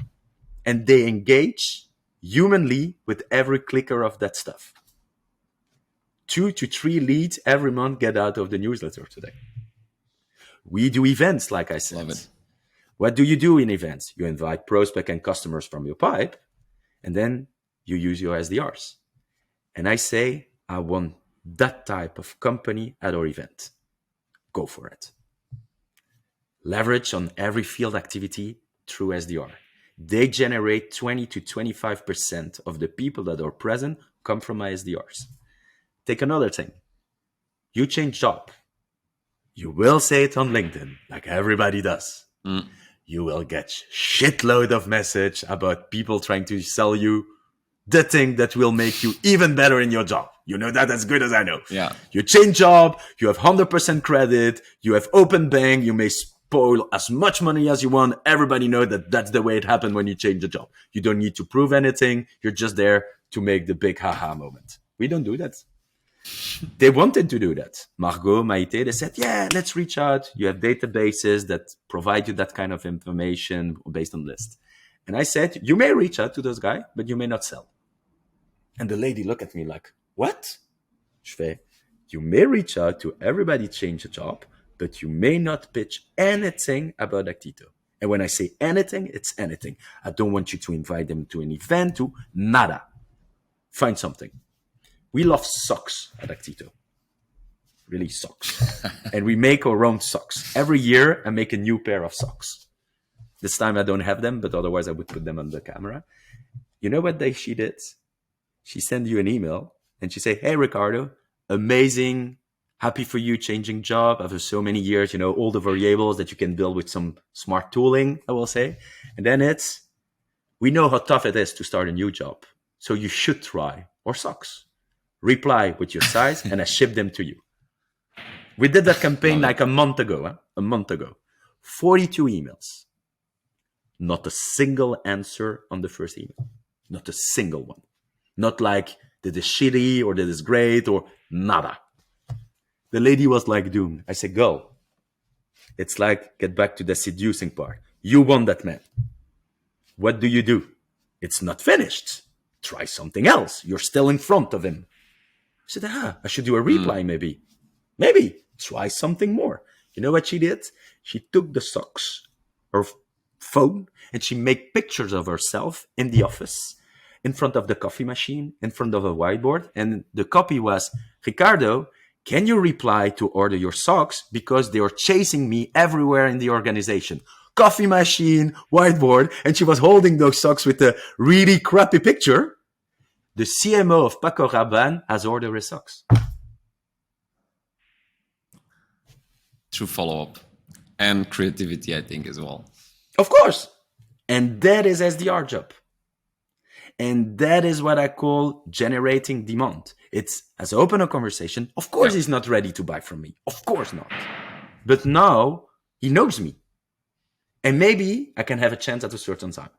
And they engage humanly with every clicker of that stuff. 2 to 3 leads every month get out of the newsletter today. We do events, like I said. Love it. What do you do in events? You invite prospect and customers from your pipe, and then you use your SDRs. And I say, I want that type of company at our event. Go for it. Leverage on every field activity through SDR. They generate 20 to 25% of the people that are present come from my SDRs. Take another thing. You change job. You will say it on LinkedIn, like everybody does. You will get shitload of message about people trying to sell you the thing that will make you even better in your job. You know that as good as I know. Yeah. You change job, you have 100% credit, you have open bank, you may spoil as much money as you want. Everybody know that that's the way it happened when you change a job. You don't need to prove anything. You're just there to make the big haha moment. We don't do that. They wanted to do that. Margot, Maite, they said, yeah, let's reach out. You have databases that provide you that kind of information based on list. And I said, you may reach out to those guys, but you may not sell. And the lady looked at me like, what? Je fais, you may reach out to everybody change a job, but you may not pitch anything about Actito. And when I say anything, it's anything. I don't want you to invite them to an event, to nada. Find something. We love socks at Actito. Really socks. And we make our own socks. Every year I make a new pair of socks. This time I don't have them, but otherwise I would put them on the camera. You know what she did? She sent you an email and she said, hey, Ricardo, amazing. Happy for you changing job after so many years, you know, all the variables that you can build with some smart tooling, I will say. And then we know how tough it is to start a new job. So you should try our socks. Reply with your size and I ship them to you. We did that campaign like a month ago. 42 emails. Not a single answer on the first email. Not a single one. Not like, that is shitty or that is great or nada. The lady was like doomed. I said, go. It's like, get back to the seducing part. You want that man. What do? It's not finished. Try something else. You're still in front of him. I said, I should do a reply maybe. Maybe. Try something more. You know what she did? She took the socks, her phone, and she made pictures of herself in the office, in front of the coffee machine, in front of a whiteboard. And the copy was, Ricardo, can you reply to order your socks? Because they are chasing me everywhere in the organization. Coffee machine, whiteboard. And she was holding those socks with a really crappy picture. The CMO of Paco Rabanne has ordered his socks. True follow-up. And creativity, I think, as well. Of course. And that is SDR job. And that is what I call generating demand. It's as I open a conversation, of course he's not ready to buy from me. Of course not. But now he knows me. And maybe I can have a chance at a certain time.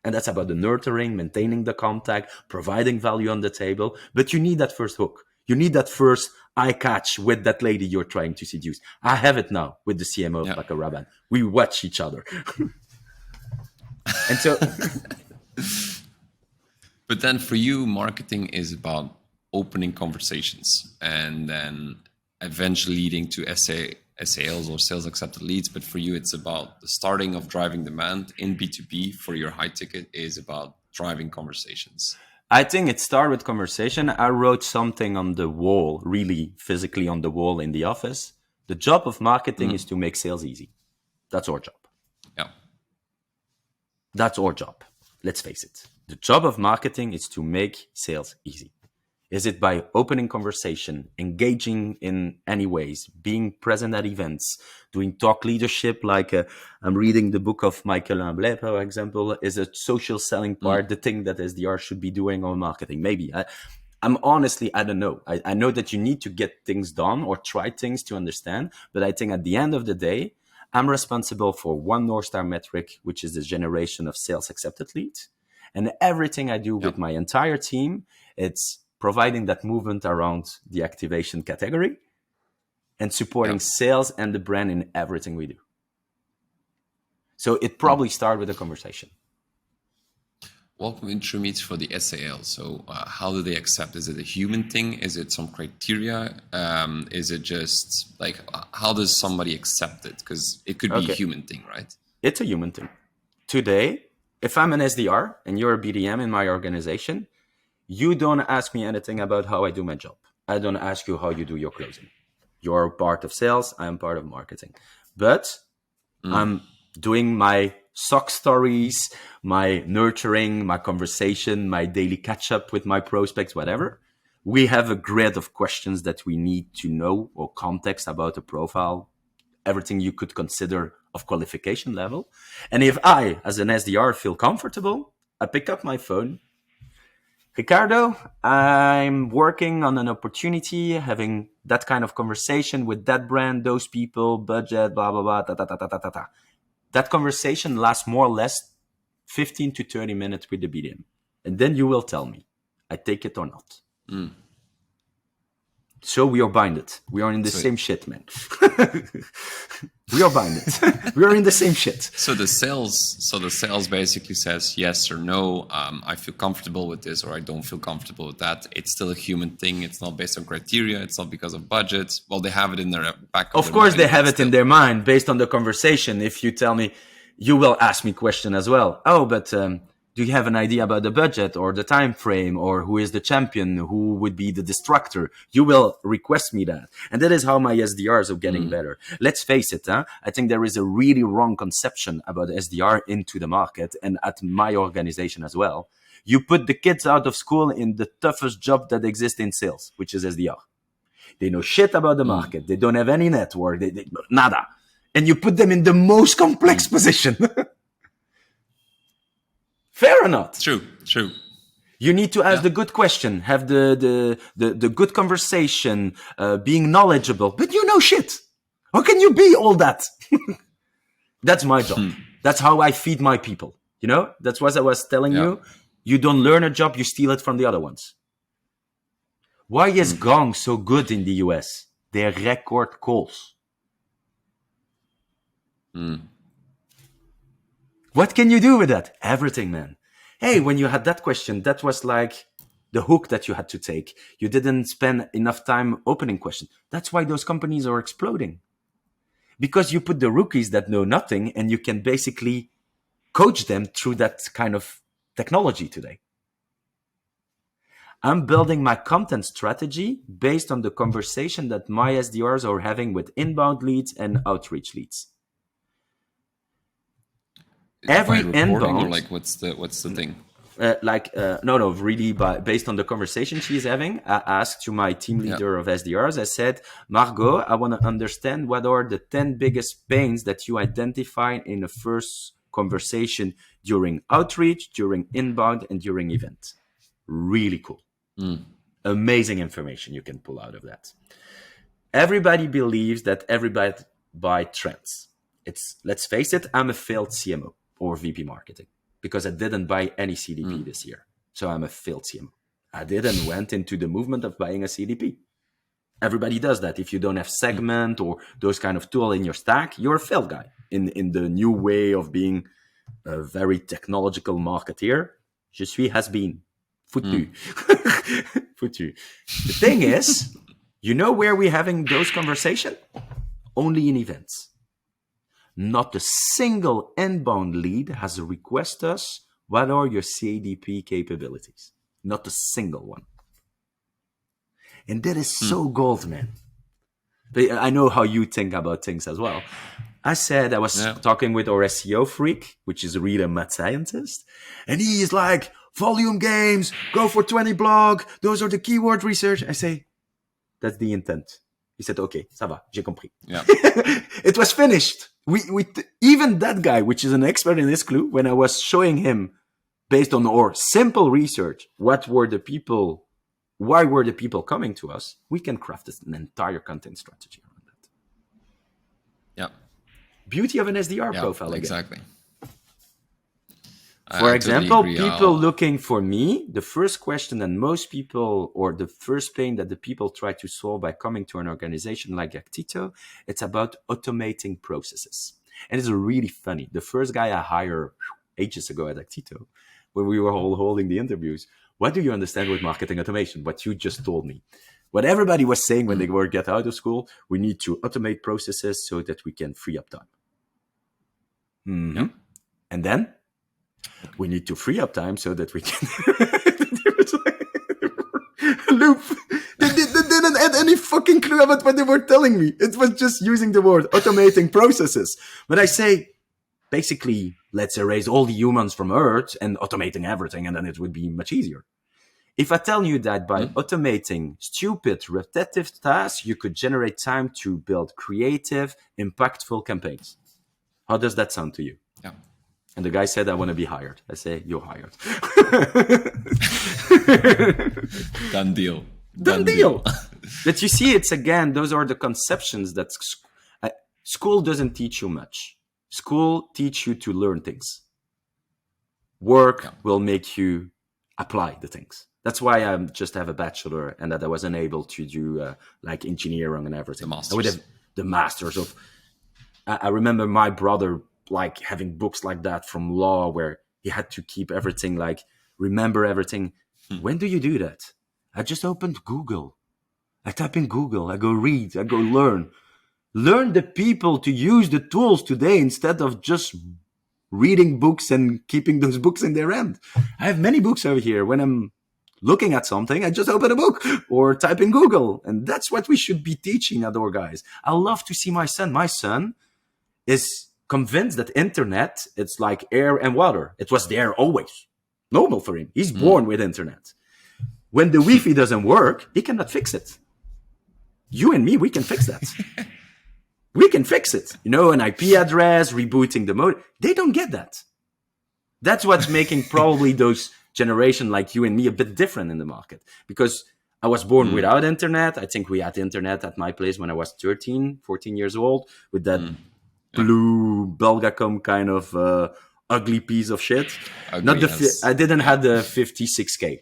And that's about the nurturing, maintaining the contact, providing value on the table. But you need that first hook. You need that first eye catch with that lady you're trying to seduce. I have it now with the CMO of Paco Rabanne. We watch each other. And so... But then for you, marketing is about opening conversations and then eventually leading to sales or sales accepted leads. But for you, it's about the starting of driving demand in B2B. For your high ticket is about driving conversations. I think it started with conversation. I wrote something on the wall, really physically on the wall in the office. The job of marketing is to make sales easy. That's our job. Yeah. That's our job. Let's face it. The job of marketing is to make sales easy. Is it by opening conversation, engaging in any ways, being present at events, doing talk leadership? Like I'm reading the book of Michael Lamblay, for example. Is a social selling part the thing that SDR should be doing on marketing? Maybe. I'm honestly, I don't know. I know that you need to get things done or try things to understand. But I think at the end of the day, I'm responsible for one North Star metric, which is the generation of sales accepted leads. And everything I do with my entire team, it's providing that movement around the activation category and supporting sales and the brand in everything we do. So it probably started with a conversation. Walk me through meets for the SAL. So how do they accept? Is it a human thing? Is it some criteria? Is it just like, how does somebody accept it? Because it could be a human thing, right? It's a human thing. Today, if I'm an SDR and you're a BDM in my organization, you don't ask me anything about how I do my job. I don't ask you how you do your closing. You're part of sales. I'm part of marketing. But I'm doing my sock stories, my nurturing, my conversation, my daily catch up with my prospects, whatever. We have a grid of questions that we need to know or context about a profile, everything you could consider of qualification level. And if I, as an SDR, feel comfortable, I pick up my phone. Ricardo, I'm working on an opportunity, having that kind of conversation with that brand, those people, budget, blah, blah, blah, ta, ta, ta, ta, ta, ta, ta. That conversation lasts more or less 15 to 30 minutes with the BDM. And then you will tell me, I take it or not. So we are binded. We are in the same shit, man. We are binded. We are in the same shit. So the sales basically says yes or no. I feel comfortable with this, or I don't feel comfortable with that. It's still a human thing. It's not based on criteria. It's not because of budget. Well, they have it in their back. Of course, they have it in their mind based on the conversation. If you tell me, you will ask me question as well. Oh, but do you have an idea about the budget or the time frame or who is the champion, who would be the destructor? You will request me that. And that is how my SDRs are getting better. Let's face it. I think there is a really wrong conception about SDR into the market and at my organization as well. You put the kids out of school in the toughest job that exists in sales, which is SDR. They know shit about the market. They don't have any network. They nada. And you put them in the most complex position. Fair or not? True. You need to ask the good question, have the good conversation, being knowledgeable, but you know shit. How can you be all that? That's my job. That's how I feed my people. You know, that's what I was telling you. You don't learn a job, you steal it from the other ones. Why is Gong so good in the US? They record calls. What can you do with that? Everything, man. Hey, when you had that question, that was like the hook that you had to take. You didn't spend enough time opening questions. That's why those companies are exploding. Because you put the rookies that know nothing and you can basically coach them through that kind of technology today. I'm building my content strategy based on the conversation that my SDRs are having with inbound leads and outreach leads. Every inbound, or like what's the thing? Really based on the conversation she's having. I asked to my team leader of SDRs, I said, Margot, I want to understand what are the 10 biggest pains that you identify in the first conversation during outreach, during inbound, and during event. Really cool. Amazing information you can pull out of that. Everybody believes that everybody buy trends. Let's face it, I'm a failed CMO or VP marketing because I didn't buy any CDP this year. So I'm a failed CMO. I didn't went into the movement of buying a CDP. Everybody does that. If you don't have segment or those kind of tool in your stack, you're a failed guy in the new way of being a very technological marketeer. Je suis has been. Foutu. Foutu. The thing is, you know where we're having those conversations? Only in events. Not a single inbound lead has requested us, what are your CDP capabilities? Not a single one. And that is so gold, man. But I know how you think about things as well. I was talking with our SEO freak, which is really a mad scientist. And he is like, volume games, go for 20 blog. Those are the keyword research. I say, that's the intent. He said, okay, ça va, j'ai compris. Yeah. It was finished. Even that guy, which is an expert in this clue, when I was showing him based on our simple research, why were the people coming to us? We can craft an entire content strategy around that. Yeah. Beauty of an SDR profile again. Exactly. For example, people looking for me, the first question that most people, or the first pain that the people try to solve by coming to an organization like Actito, it's about automating processes. And it's really funny. The first guy I hired ages ago at Actito, when we were all holding the interviews, what do you understand with marketing automation? What you just told me. What everybody was saying when they were get out of school, we need to automate processes so that we can free up time. Mm-hmm. Yep. And then we need to free up time so that we can loop. They didn't add any fucking clue about what they were telling me. It was just using the word automating processes. But I say, basically, let's erase all the humans from Earth and automating everything, and then it would be much easier. If I tell you that by automating stupid, repetitive tasks, you could generate time to build creative, impactful campaigns. How does that sound to you? Yeah. And the guy said, I want to be hired. I say, you're hired. Done deal. Done deal. But you see, it's again, those are the conceptions that school doesn't teach you much. School teach you to learn things. Work will make you apply the things. That's why I just have a bachelor and that I wasn't able to do like engineering and everything. I would have the masters of. I remember my brother like having books like that from law where he had to keep everything, like remember everything. When do you do that? I just opened Google. I type in Google. I go read. I go learn. Learn the people to use the tools today instead of just reading books and keeping those books in their hand. I have many books over here. When I'm looking at something, I just open a book or type in Google. And that's what we should be teaching at our guys. I love to see my son. My son is convinced that internet, it's like air and water. It was there always. Normal for him. He's born with internet. When the Wi-Fi doesn't work, he cannot fix it. You and me, we can fix that. We can fix it. You know, an IP address, rebooting the mode. They don't get that. That's what's making probably those generation like you and me a bit different in the market. Because I was born without internet. I think we had internet at my place when I was 13, 14 years old with that blue Belgacom kind of ugly piece of shit. I didn't have the 56K.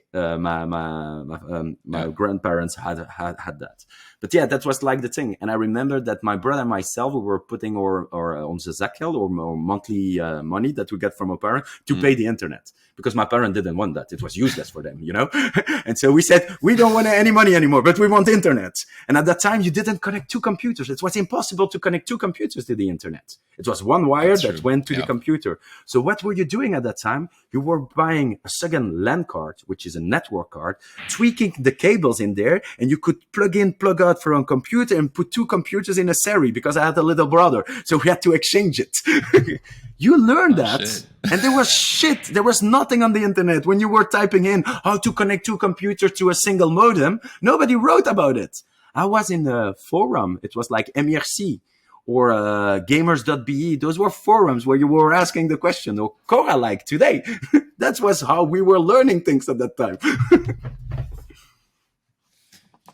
My grandparents had that. But yeah, that was like the thing. And I remember that my brother and myself, we were putting our on the Zakgeld or monthly money that we get from our parents to pay the internet. Because my parent didn't want that. It was useless for them, you know? And so we said, we don't want any money anymore, but we want internet. And at that time, you didn't connect two computers. It was impossible to connect two computers to the internet. It was one wire that went to the computer. So what were you doing at that time? You were buying a second LAN card, which is a network card, tweaking the cables in there, and you could plug in, plug out for a computer and put two computers in a series because I had a little brother. So we had to exchange it. You learned that. Shit. And there was shit. There was nothing on the internet. When you were typing in how to connect two computers to a single modem, nobody wrote about it. I was in a forum. It was like MRC or gamers.be. Those were forums where you were asking the question, or Cora like today. That was how we were learning things at that time.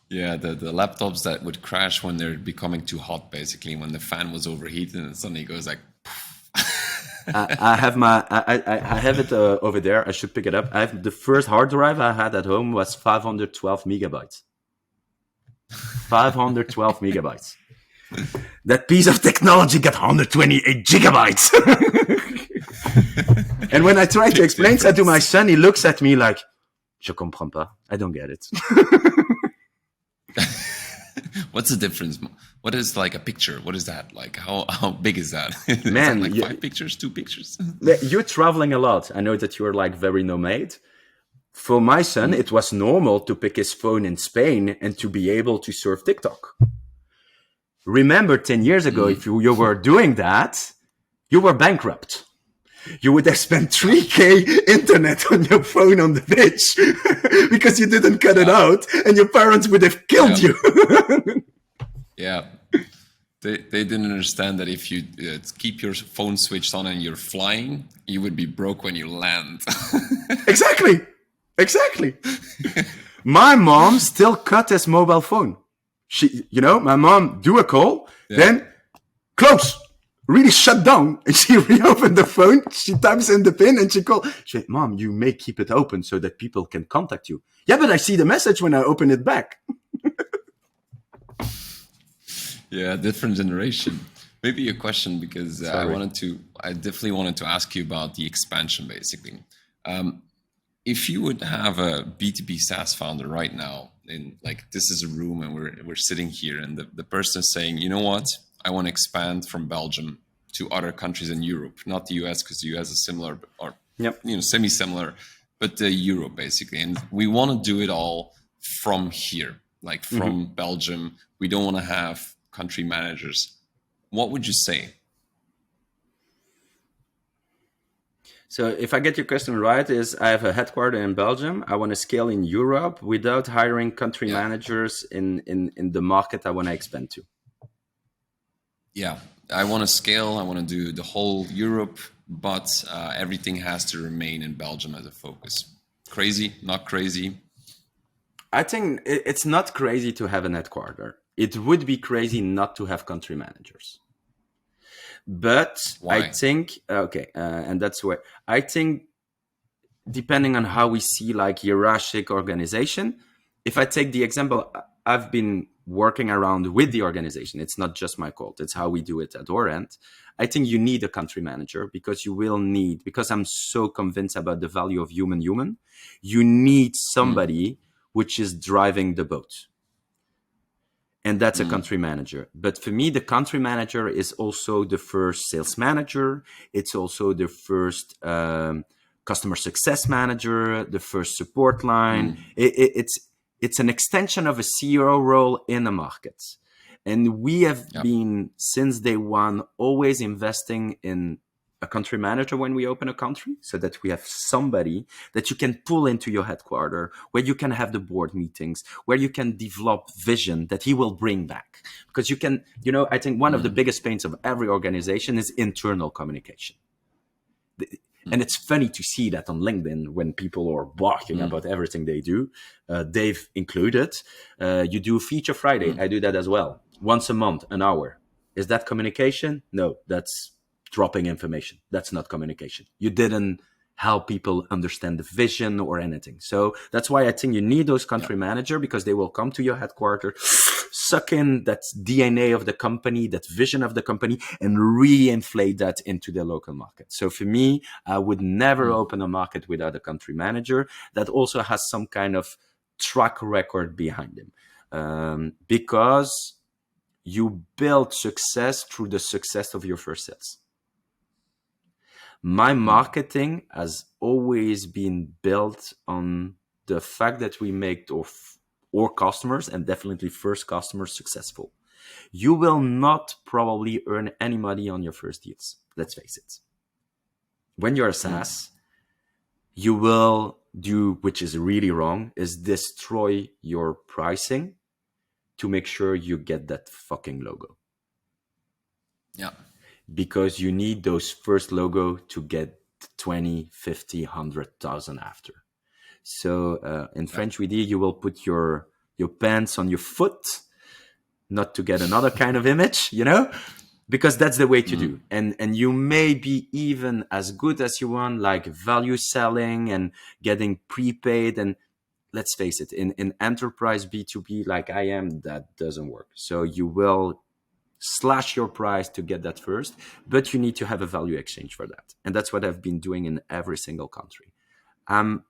Yeah, the laptops that would crash when they're becoming too hot, basically, when the fan was overheating and suddenly it goes like... I have it over there. I should pick it up. I have the first hard drive I had at home was 512 megabytes. 512 megabytes. That piece of technology got 128 gigabytes. And when I try to explain that to my son, he looks at me like, "Je comprends pas. I don't get it." What's the difference? What is like a picture? What is that? Like how big is that? Man, is that like 5 pictures, 2 pictures? You're traveling a lot. I know that you're like very nomad. For my son, it was normal to pick his phone in Spain and to be able to surf TikTok. Remember 10 years ago, if you were doing that, you were bankrupt. You would have spent 3K internet on your phone on the beach because you didn't cut it out, and your parents would have killed you. Yeah. They didn't understand that if you keep your phone switched on and you're flying, you would be broke when you land. Exactly. My mom still cut his mobile phone. My mom do a call, then close, really shut down, and she reopened the phone. She types in the pin and she calls. She said, "Mom, you may keep it open so that people can contact you." Yeah, but I see the message when I open it back. Yeah, different generation. Maybe a question, because I definitely wanted to ask you about the expansion, basically. If you would have a B2B SaaS founder right now, in like, this is a room and we're sitting here, and the person is saying, you know what, I want to expand from Belgium to other countries in Europe, not the US, because the US is similar, or semi-similar, but Europe basically. And we want to do it all from here, like from Belgium. We don't want to have country managers. What would you say? So if I get your question right, is I have a headquarter in Belgium. I want to scale in Europe without hiring country managers in the market I want to expand to. Yeah, I want to scale. I want to do the whole Europe, but everything has to remain in Belgium as a focus. Crazy? Not crazy? I think it's not crazy to have an headquarter. It would be crazy not to have country managers. But why? I think, and that's where I think, depending on how we see like hierarchic organization, if I take the example, I've been working around with the organization. It's not just my call. It's how we do it at our end. I think you need a country manager because I'm so convinced about the value of human. You need somebody which is driving the boat. And that's a country manager. But for me, the country manager is also the first sales manager. It's also the first customer success manager, the first support line. It's an extension of a CEO role in the market. And we have been, since day one, always investing in a country manager when we open a country, so that we have somebody that you can pull into your headquarter, where you can have the board meetings, where you can develop vision that he will bring back. Because you can, I think one of the biggest pains of every organization is internal communication. And it's funny to see that on LinkedIn when people are barking about everything they do, Dave included. You do Feature Friday. I do that as well. Once a month, an hour. Is that communication? No, that's dropping information. That's not communication. You didn't help people understand the vision or anything. So that's why I think you need those country manager, because they will come to your headquarters, suck in that DNA of the company, that vision of the company, and reinflate that into the local market. So for me, I would never open a market without a country manager that also has some kind of track record behind him. Because you build success through the success of your first sales. My marketing has always been built on the fact that we make our customers, and definitely first customers, successful. You will not probably earn any money on your first deals. Let's face it. When you're a SaaS, you will do, which is really wrong, is destroy your pricing to make sure you get that fucking logo. Yeah. Because you need those first logo to get 20, 50, 100,000 after. So in French we do, you will put your pants on your foot, not to get another kind of image, because that's the way to do. And you may be even as good as you want, like value selling and getting prepaid. And let's face it, in enterprise B2B like I am, that doesn't work. So you will slash your price to get that first, but you need to have a value exchange for that. And that's what I've been doing in every single country. I'm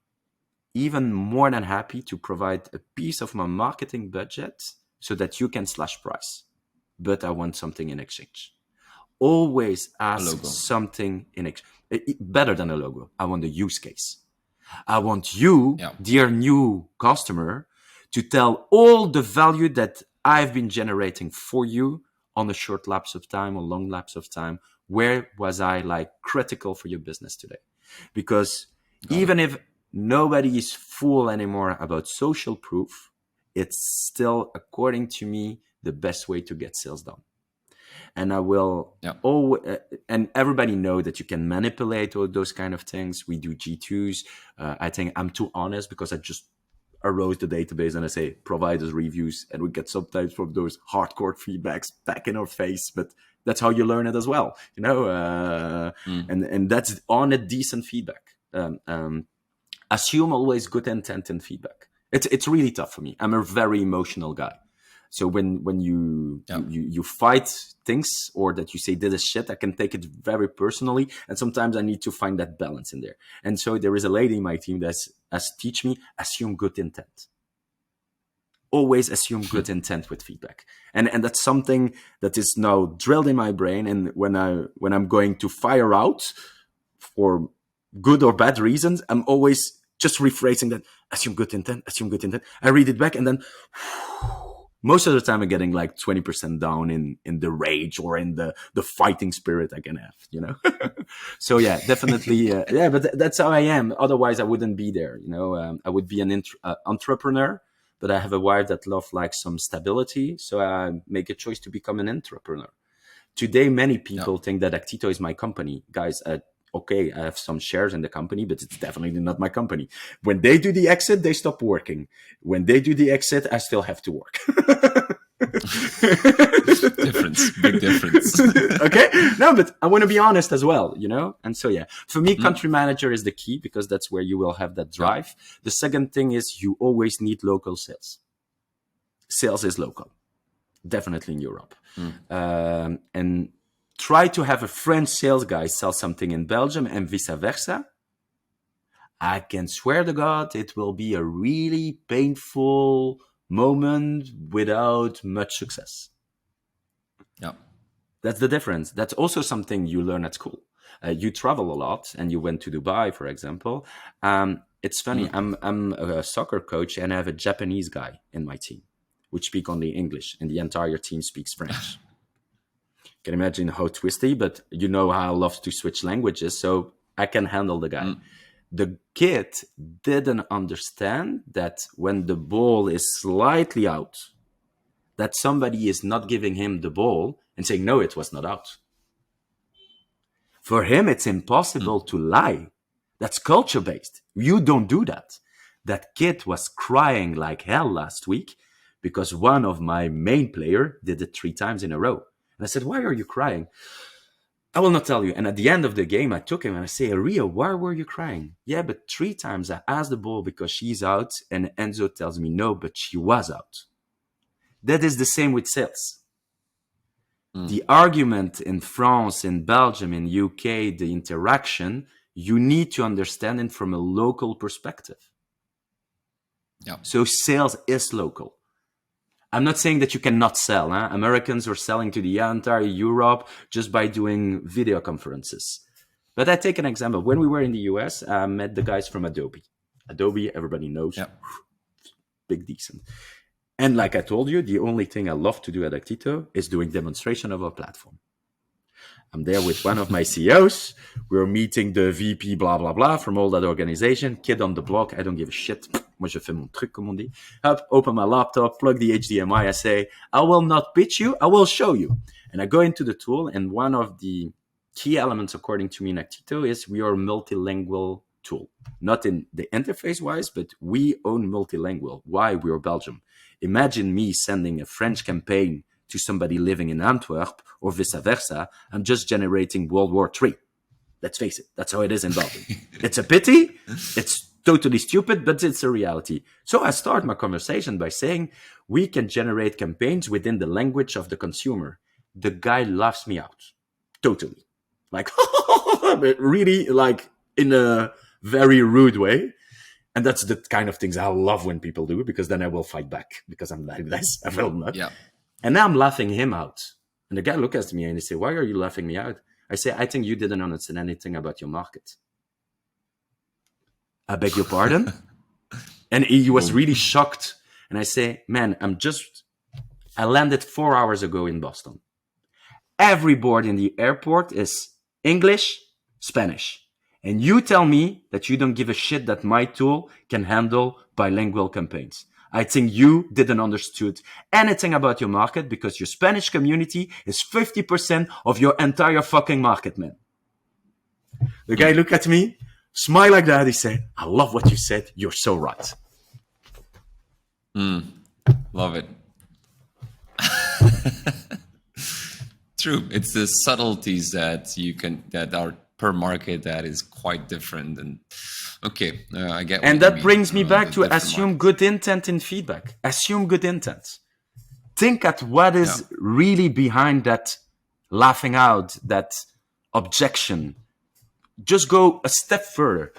even more than happy to provide a piece of my marketing budget so that you can slash price, but I want something in exchange. Always ask something in exchange. Better than a logo. I want a use case. I want you, dear new customer, to tell all the value that I've been generating for you on a short lapse of time or long lapse of time where was I like critical for your business today? Because even if nobody is fool anymore about social proof, it's still, according to me, the best way to get sales done. And I will and everybody know that you can manipulate all those kind of things. We do G2s. I think I'm too honest because I just arose the database and I say provide us reviews, and we get sometimes from those hardcore feedbacks back in our face, but that's how you learn it as well, you know. And that's on a decent feedback. Assume always good intent in feedback. It's really tough for me. I'm a very emotional guy. So when you fight things, or that you say this is shit, I can take it very personally, and sometimes I need to find that balance in there. And so there is a lady in my team that has teach me assume good intent. Always assume good intent with feedback, and that's something that is now drilled in my brain. And when I'm going to fire out for good or bad reasons, I'm always just rephrasing that: assume good intent, assume good intent. I read it back, and then most of the time I'm getting like 20% down in the rage or in the fighting spirit I can have, you know. So yeah, definitely, but that's how I am. Otherwise I wouldn't be there, you know. I would be an entrepreneur, but I have a wife that loves like some stability, so I make a choice to become an entrepreneur. Today, many people think that Actito is my company. Guys, okay, I have some shares in the company, but it's definitely not my company. When they do the exit, they stop working. When they do the exit, I still have to work. Big difference. Okay? No, but I want to be honest as well, you know? And so, yeah, for me, country manager is the key, because that's where you will have that drive. The second thing is you always need local sales. Sales is local, definitely in Europe. And try to have a French sales guy sell something in Belgium and vice versa. I can swear to God, it will be a really painful moment without much success. Yeah. That's the difference. That's also something you learn at school. You travel a lot, and you went to Dubai, for example. It's funny. I'm a soccer coach, and I have a Japanese guy in my team, which speak only English, and the entire team speaks French. Can imagine how twisty, but you know how I love to switch languages, so I can handle the guy. The kid didn't understand that when the ball is slightly out, that somebody is not giving him the ball and saying, no, it was not out. For him, it's impossible to lie. That's culture-based. You don't do that. That kid was crying like hell last week because one of my main player did it 3 times in a row. And I said, why are you crying? I will not tell you. And at the end of the game, I took him and I say, Rio, why were you crying? Yeah, but 3 times I asked the ball because she's out, and Enzo tells me no, but she was out. That is the same with sales. The argument in France, in Belgium, in UK, the interaction, you need to understand it from a local perspective. Yeah. So sales is local. I'm not saying that you cannot sell. Americans are selling to the entire Europe just by doing video conferences. But I take an example. When we were in the US, I met the guys from Adobe. Adobe, everybody knows. Yeah. Big decent. And like I told you, the only thing I love to do at Actito is doing demonstration of our platform. I'm there with one of my CEOs. We're meeting the VP, blah, blah, blah, from all that organization. Kid on the block. I don't give a shit. Moi, je fais mon truc, comme on dit. Up, open my laptop, plug the HDMI. I say, I will not pitch you. I will show you. And I go into the tool. And one of the key elements, according to me in Actito, is we are a multilingual tool. Not in the interface-wise, but we own multilingual. Why? We are Belgium. Imagine me sending a French campaign to somebody living in Antwerp or vice versa. I'm just generating World War III. Let's face it. That's how it is in Belgium. It's a pity. It's totally stupid, but it's a reality. So I start my conversation by saying, we can generate campaigns within the language of the consumer. The guy laughs me out. Totally. Like, really, like, in a very rude way. And that's the kind of things I love when people do, because then I will fight back, because I'm like this. I will not. Yeah. And now I'm laughing him out. And the guy looks at me and he says, why are you laughing me out? I say, I think you didn't understand anything about your market. I beg your pardon? And he was really shocked. And I say, man, I landed 4 hours ago in Boston. every board in the airport is English, Spanish. And you tell me that you don't give a shit that my tool can handle bilingual campaigns. I think you didn't understood anything about your market, because your Spanish community is 50% of your entire fucking market, man. The guy looked at me, smiled like that. He said, I love what you said. You're so right. Love it. True. It's the subtleties that are per market that is quite different. And okay, I get. And that brings me back to assume good intent in feedback. Assume good intent. Think at what is really behind that laughing out, that objection. Just go a step further.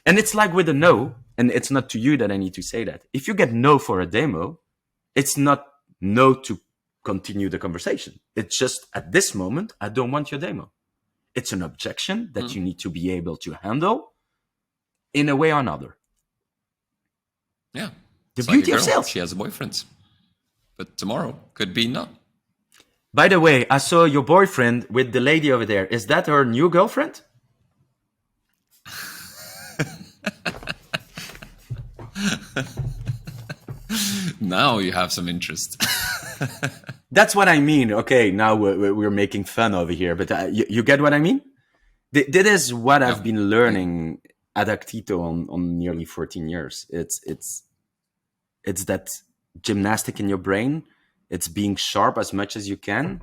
And it's like with a no, and it's not to you that I need to say that. If you get no for a demo, it's not no to continue the conversation. It's just at this moment, I don't want your demo. It's an objection that you need to be able to handle in a way or another. Yeah. The beauty of girl. sales. She has a boyfriend, but tomorrow could be not. By the way, I saw your boyfriend with the lady over there. Is that her new girlfriend? Now you have some interest. That's what I mean. Okay, now we're making fun over here, but you get what I mean? That is what I've been learning at Actito on nearly 14 years. It's that gymnastic in your brain. It's being sharp as much as you can.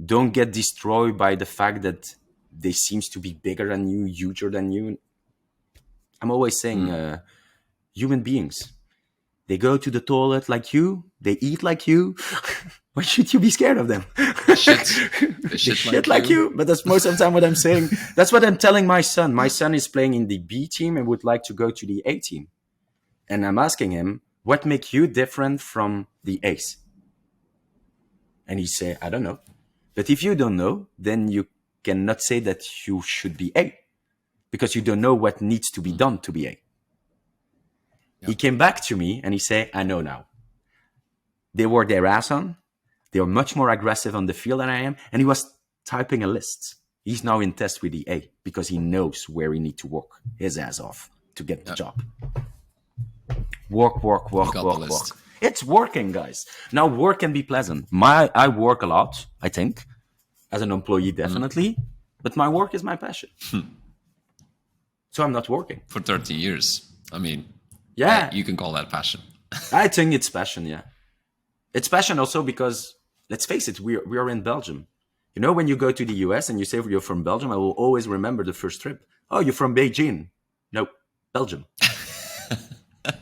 Don't get destroyed by the fact that they seems to be bigger than you, huger than you. I'm always saying human beings, they go to the toilet like you, they eat like you. Why should you be scared of them? They shit like you. But that's most of the time what I'm saying. That's what I'm telling my son. My son is playing in the B team and would like to go to the A team. And I'm asking him, what makes you different from the A's? And he say, I don't know. But if you don't know, then you cannot say that you should be A, because you don't know what needs to be done to be A. Yeah. He came back to me and he said, I know now. They work their ass on. They are much more aggressive on the field than I am. And he was typing a list. He's now in test with the A because he knows where he needs to work his ass off to get the job. Work. It's working, guys. Now, work can be pleasant. I work a lot, I think, as an employee, definitely. But my work is my passion. So I'm not working. For 30 years. I mean, you can call that passion. I think it's passion, yeah. It's passion also because, let's face it, we are in Belgium. You know, when you go to the US and you say you're from Belgium, I will always remember the first trip. Oh, you're from Beijing. No, Belgium.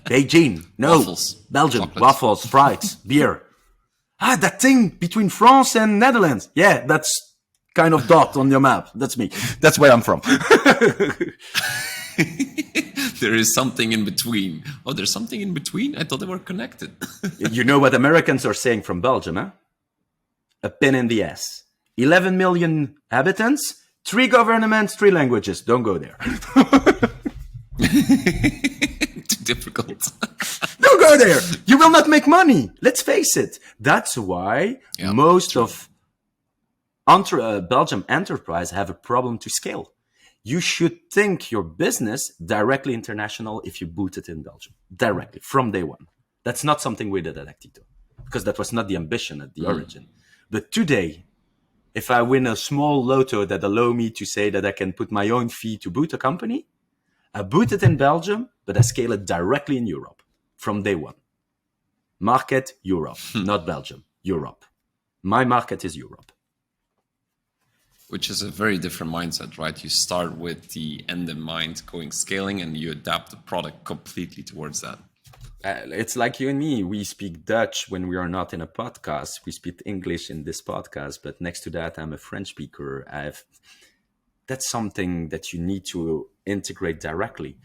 Beijing. No, waffles. Belgium. Chocolate. Waffles, fries, beer. That thing between France and Netherlands. Yeah, that's kind of dot on your map. That's me. That's where I'm from. There is something in between. Oh, there's something in between? I thought they were connected. You know what Americans are saying from Belgium, huh? A pin in the ass. 11 million inhabitants, 3 governments, 3 languages. Don't go there. Too difficult. Don't go there. You will not make money. Let's face it. That's why most of Belgium enterprise have a problem to scale. You should think your business directly international if you boot it in Belgium. Directly, from day one. That's not something we did at Actito, because that was not the ambition at the origin. But today, if I win a small lotto that allow me to say that I can put my own fee to boot a company, I boot it in Belgium, but I scale it directly in Europe from day one. Market, Europe, not Belgium, Europe. My market is Europe. Which is a very different mindset, right? You start with the end in mind, going scaling, and you adapt the product completely towards that. It's like you and me. We speak Dutch when we are not in a podcast. We speak English in this podcast, but next to that, I'm a French speaker. That's something that you need to integrate directly.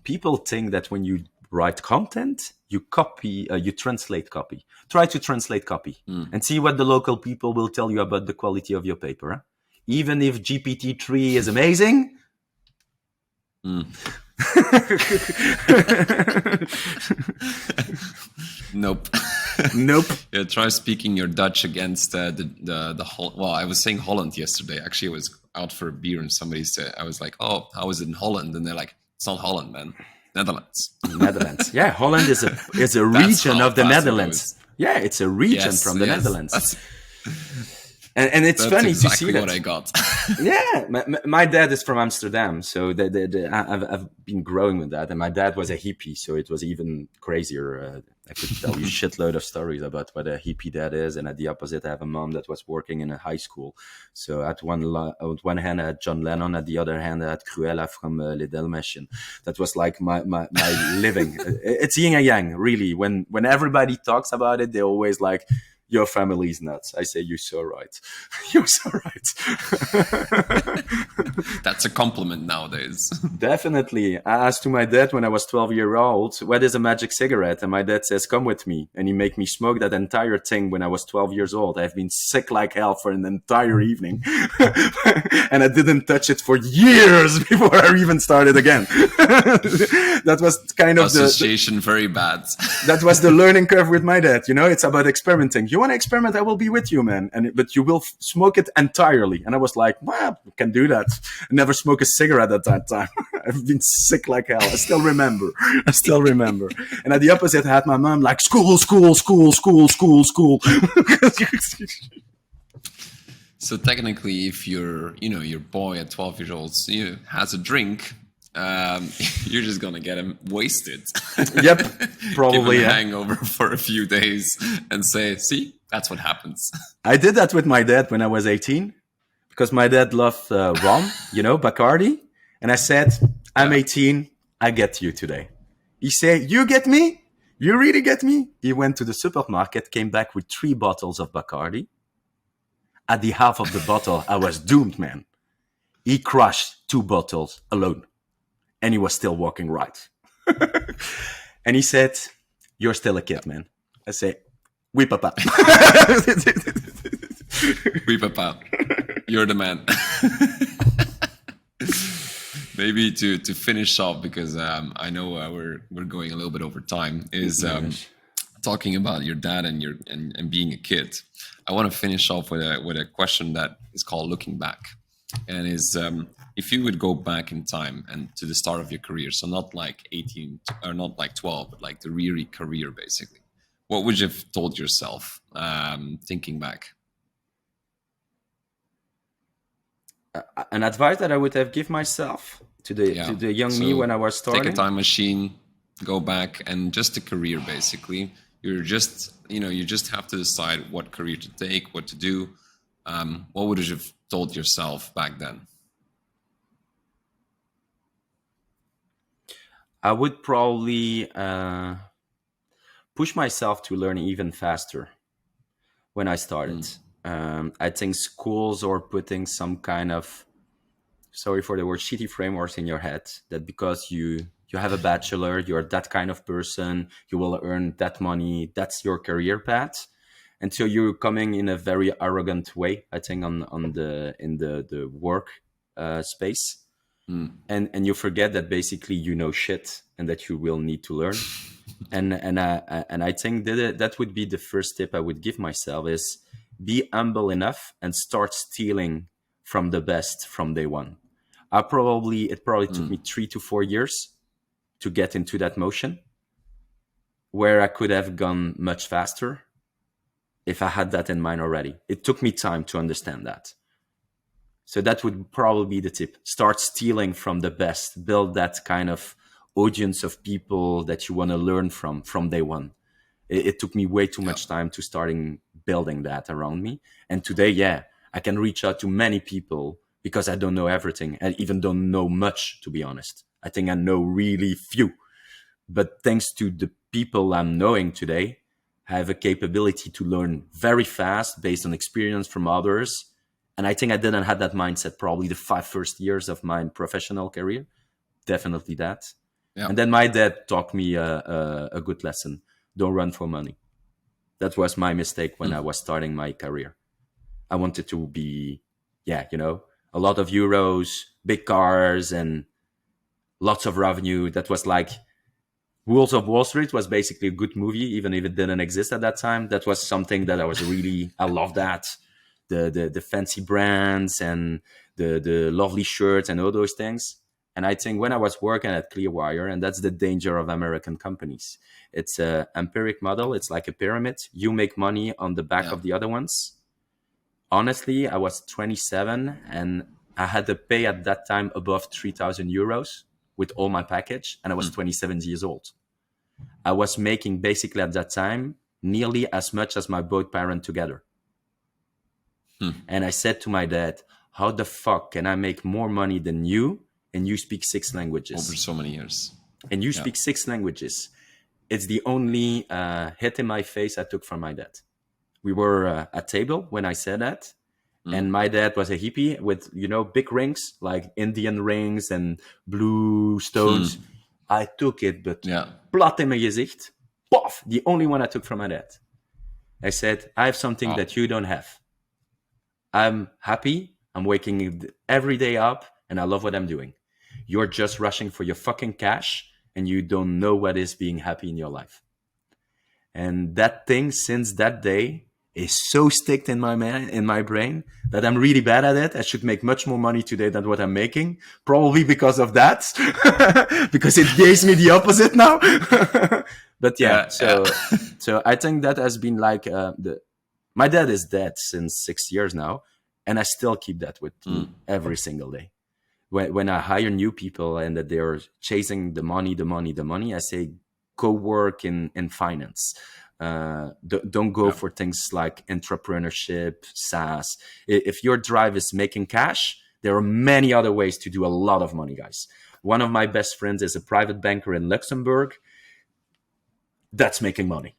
People think that when you write content, you translate copy. Try to translate copy and see what the local people will tell you about the quality of your paper. Huh? Even if GPT-3 is amazing. Nope. Nope. Yeah, try speaking your Dutch against well, I was saying Holland yesterday. Actually, I was out for a beer and somebody said, I was like, "Oh, how is it in Holland?" And they're like, "It's not Holland, man. Netherlands." Netherlands. Yeah, Holland is a That's region how of the fast it Netherlands. goes. Yeah, it's a region Yes, from the yes. Netherlands. And it's That's funny to see exactly that. what I got. Yeah, my dad is from Amsterdam, so I've been growing with that. And my dad was a hippie, so it was even crazier. I could tell you shitload of stories about what a hippie dad is. And at the opposite, I have a mom that was working in a high school. So at one hand, I had John Lennon. At the other hand, I had Cruella from Les Dalmatians. That was like my living. It's yin and yang, really. When everybody talks about it, they always like, your family's nuts. I say, you're so right. You're so right. That's a compliment nowadays. Definitely. I asked to my dad when I was 12 years old, what is a magic cigarette? And my dad says, come with me. And he made me smoke that entire thing when I was 12 years old. I've been sick like hell for an entire evening. And I didn't touch it for years before I even started again. That was kind of association very bad. That was the learning curve with my dad. You know, it's about experimenting. You want to experiment? I will be with you, man. But you will smoke it entirely. And I was like, well, I can do that. I never smoked a cigarette at that time. I've been sick like hell. I still remember. And at the opposite, I had my mom like, school. So technically, if your boy at 12 years old has a drink, you're just gonna get him wasted. Yep, probably. Give him a hangover for a few days and say, "See, that's what happens." I did that with my dad when I was 18, because my dad loved rum, Bacardi, and I said, "I'm 18. I get you today." He said, "You get me? You really get me?" He went to the supermarket, came back with 3 bottles of Bacardi. At the half of the bottle, I was doomed, man. He crushed 2 bottles alone. And he was still walking right. And he said, "You're still a kid, man." I say, "Oui, papa." Oui, papa. You're the man. Maybe to finish off, because I know we're going a little bit over time, is talking about your dad and being a kid. I want to finish off with a question that is called looking back, and is if you would go back in time and to the start of your career, so not like 18 or not like 12, but like the really career basically, what would you have told yourself thinking back? An advice that I would have give myself to the young me when I was starting. Take a time machine, go back, and just a career basically. You just have to decide what career to take, what to do. What would you have told yourself back then? I would probably push myself to learn even faster when I started. I think schools are putting some kind of, sorry for the word, shitty frameworks in your head, that because you have a bachelor, you're that kind of person, you will earn that money, that's your career path. And so you're coming in a very arrogant way, I think, in the work space. And you forget that basically you know shit and that you will need to learn. and I think that would be the first tip I would give myself, is be humble enough and start stealing from the best from day one. It probably took me 3 to 4 years to get into that motion, where I could have gone much faster if I had that in mind already. It took me time to understand that. So that would probably be the tip. Start stealing from the best. Build that kind of audience of people that you want to learn from day one. It took me way too much time to starting building that around me. And today, I can reach out to many people because I don't know everything. I even don't know much, to be honest. I think I know really few. But thanks to the people I'm knowing today, I have a capability to learn very fast based on experience from others. And I think I didn't have that mindset probably the 5 first years of my professional career. Definitely that. Yeah. And then my dad taught me a good lesson. Don't run for money. That was my mistake when I was starting my career. I wanted to be, a lot of euros, big cars, and lots of revenue. That was like Wolves of Wall Street was basically a good movie, even if it didn't exist at that time. That was something that I love that. The fancy brands and the lovely shirts and all those things. And I think when I was working at Clearwire, and that's the danger of American companies, it's a empiric model. It's like a pyramid. You make money on the back Yeah. of the other ones. Honestly, I was 27 and I had to pay at that time above 3,000 euros with all my package. And I was 27 years old. I was making basically at that time nearly as much as my both parents together. And I said to my dad, how the fuck can I make more money than you and you speak 6 languages? Over so many years. And you speak 6 languages. It's the only hit in my face I took from my dad. We were at table when I said that. And my dad was a hippie with, big rings, like Indian rings and blue stones. I took it, but plat in mijn gezicht. Pof! The only one I took from my dad. I said, I have something that you don't have. I'm happy. I'm waking every day up and I love what I'm doing. You're just rushing for your fucking cash and you don't know what is being happy in your life. And that thing, since that day, is so sticked in my brain that I'm really bad at it. I should make much more money today than what I'm making, probably because of that, because it gives me the opposite now. But so I think that has been like my dad is dead since 6 years now, and I still keep that with me every single day. When I hire new people and that they're chasing the money, I say, go work in finance. Don't go for things like entrepreneurship, SaaS. If your drive is making cash, there are many other ways to do a lot of money, guys. One of my best friends is a private banker in Luxembourg. That's making money.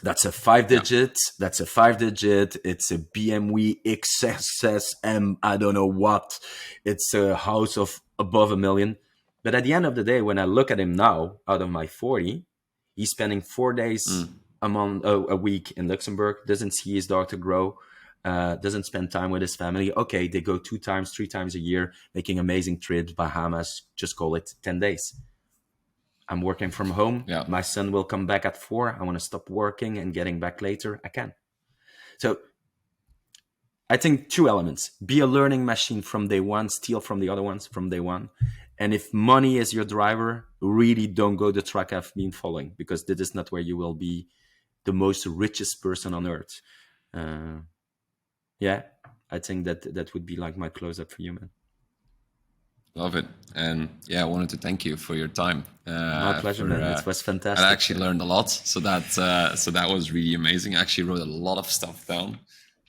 That's a 5-digit. That's a 5-digit. It's a BMW XSSM. I don't know what. It's a house of above $1 million. But at the end of the day, when I look at him now, out of my 40, he's spending 4 days a week in Luxembourg, doesn't see his daughter grow, doesn't spend time with his family. Okay, they go 2 times, 3 times a year, making amazing trips, Bahamas, just call it 10 days. I'm working from home. Yeah. My son will come back at 4. I want to stop working and getting back later. I can. So I think 2 elements. Be a learning machine from day one, steal from the other ones from day one. And if money is your driver, really don't go the track I've been following, because this is not where you will be the most richest person on earth. I think that would be like my close-up for you, man. Love it. And I wanted to thank you for your time. My pleasure, man. It was fantastic. I actually learned a lot. So that was really amazing. I actually wrote a lot of stuff down.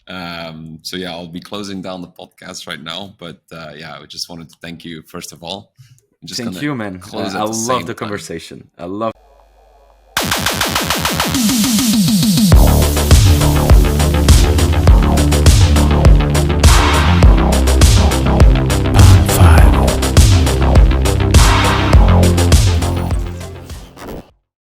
I'll be closing down the podcast right now. But I just wanted to thank you, first of all. Thank you, man. I love the conversation. I love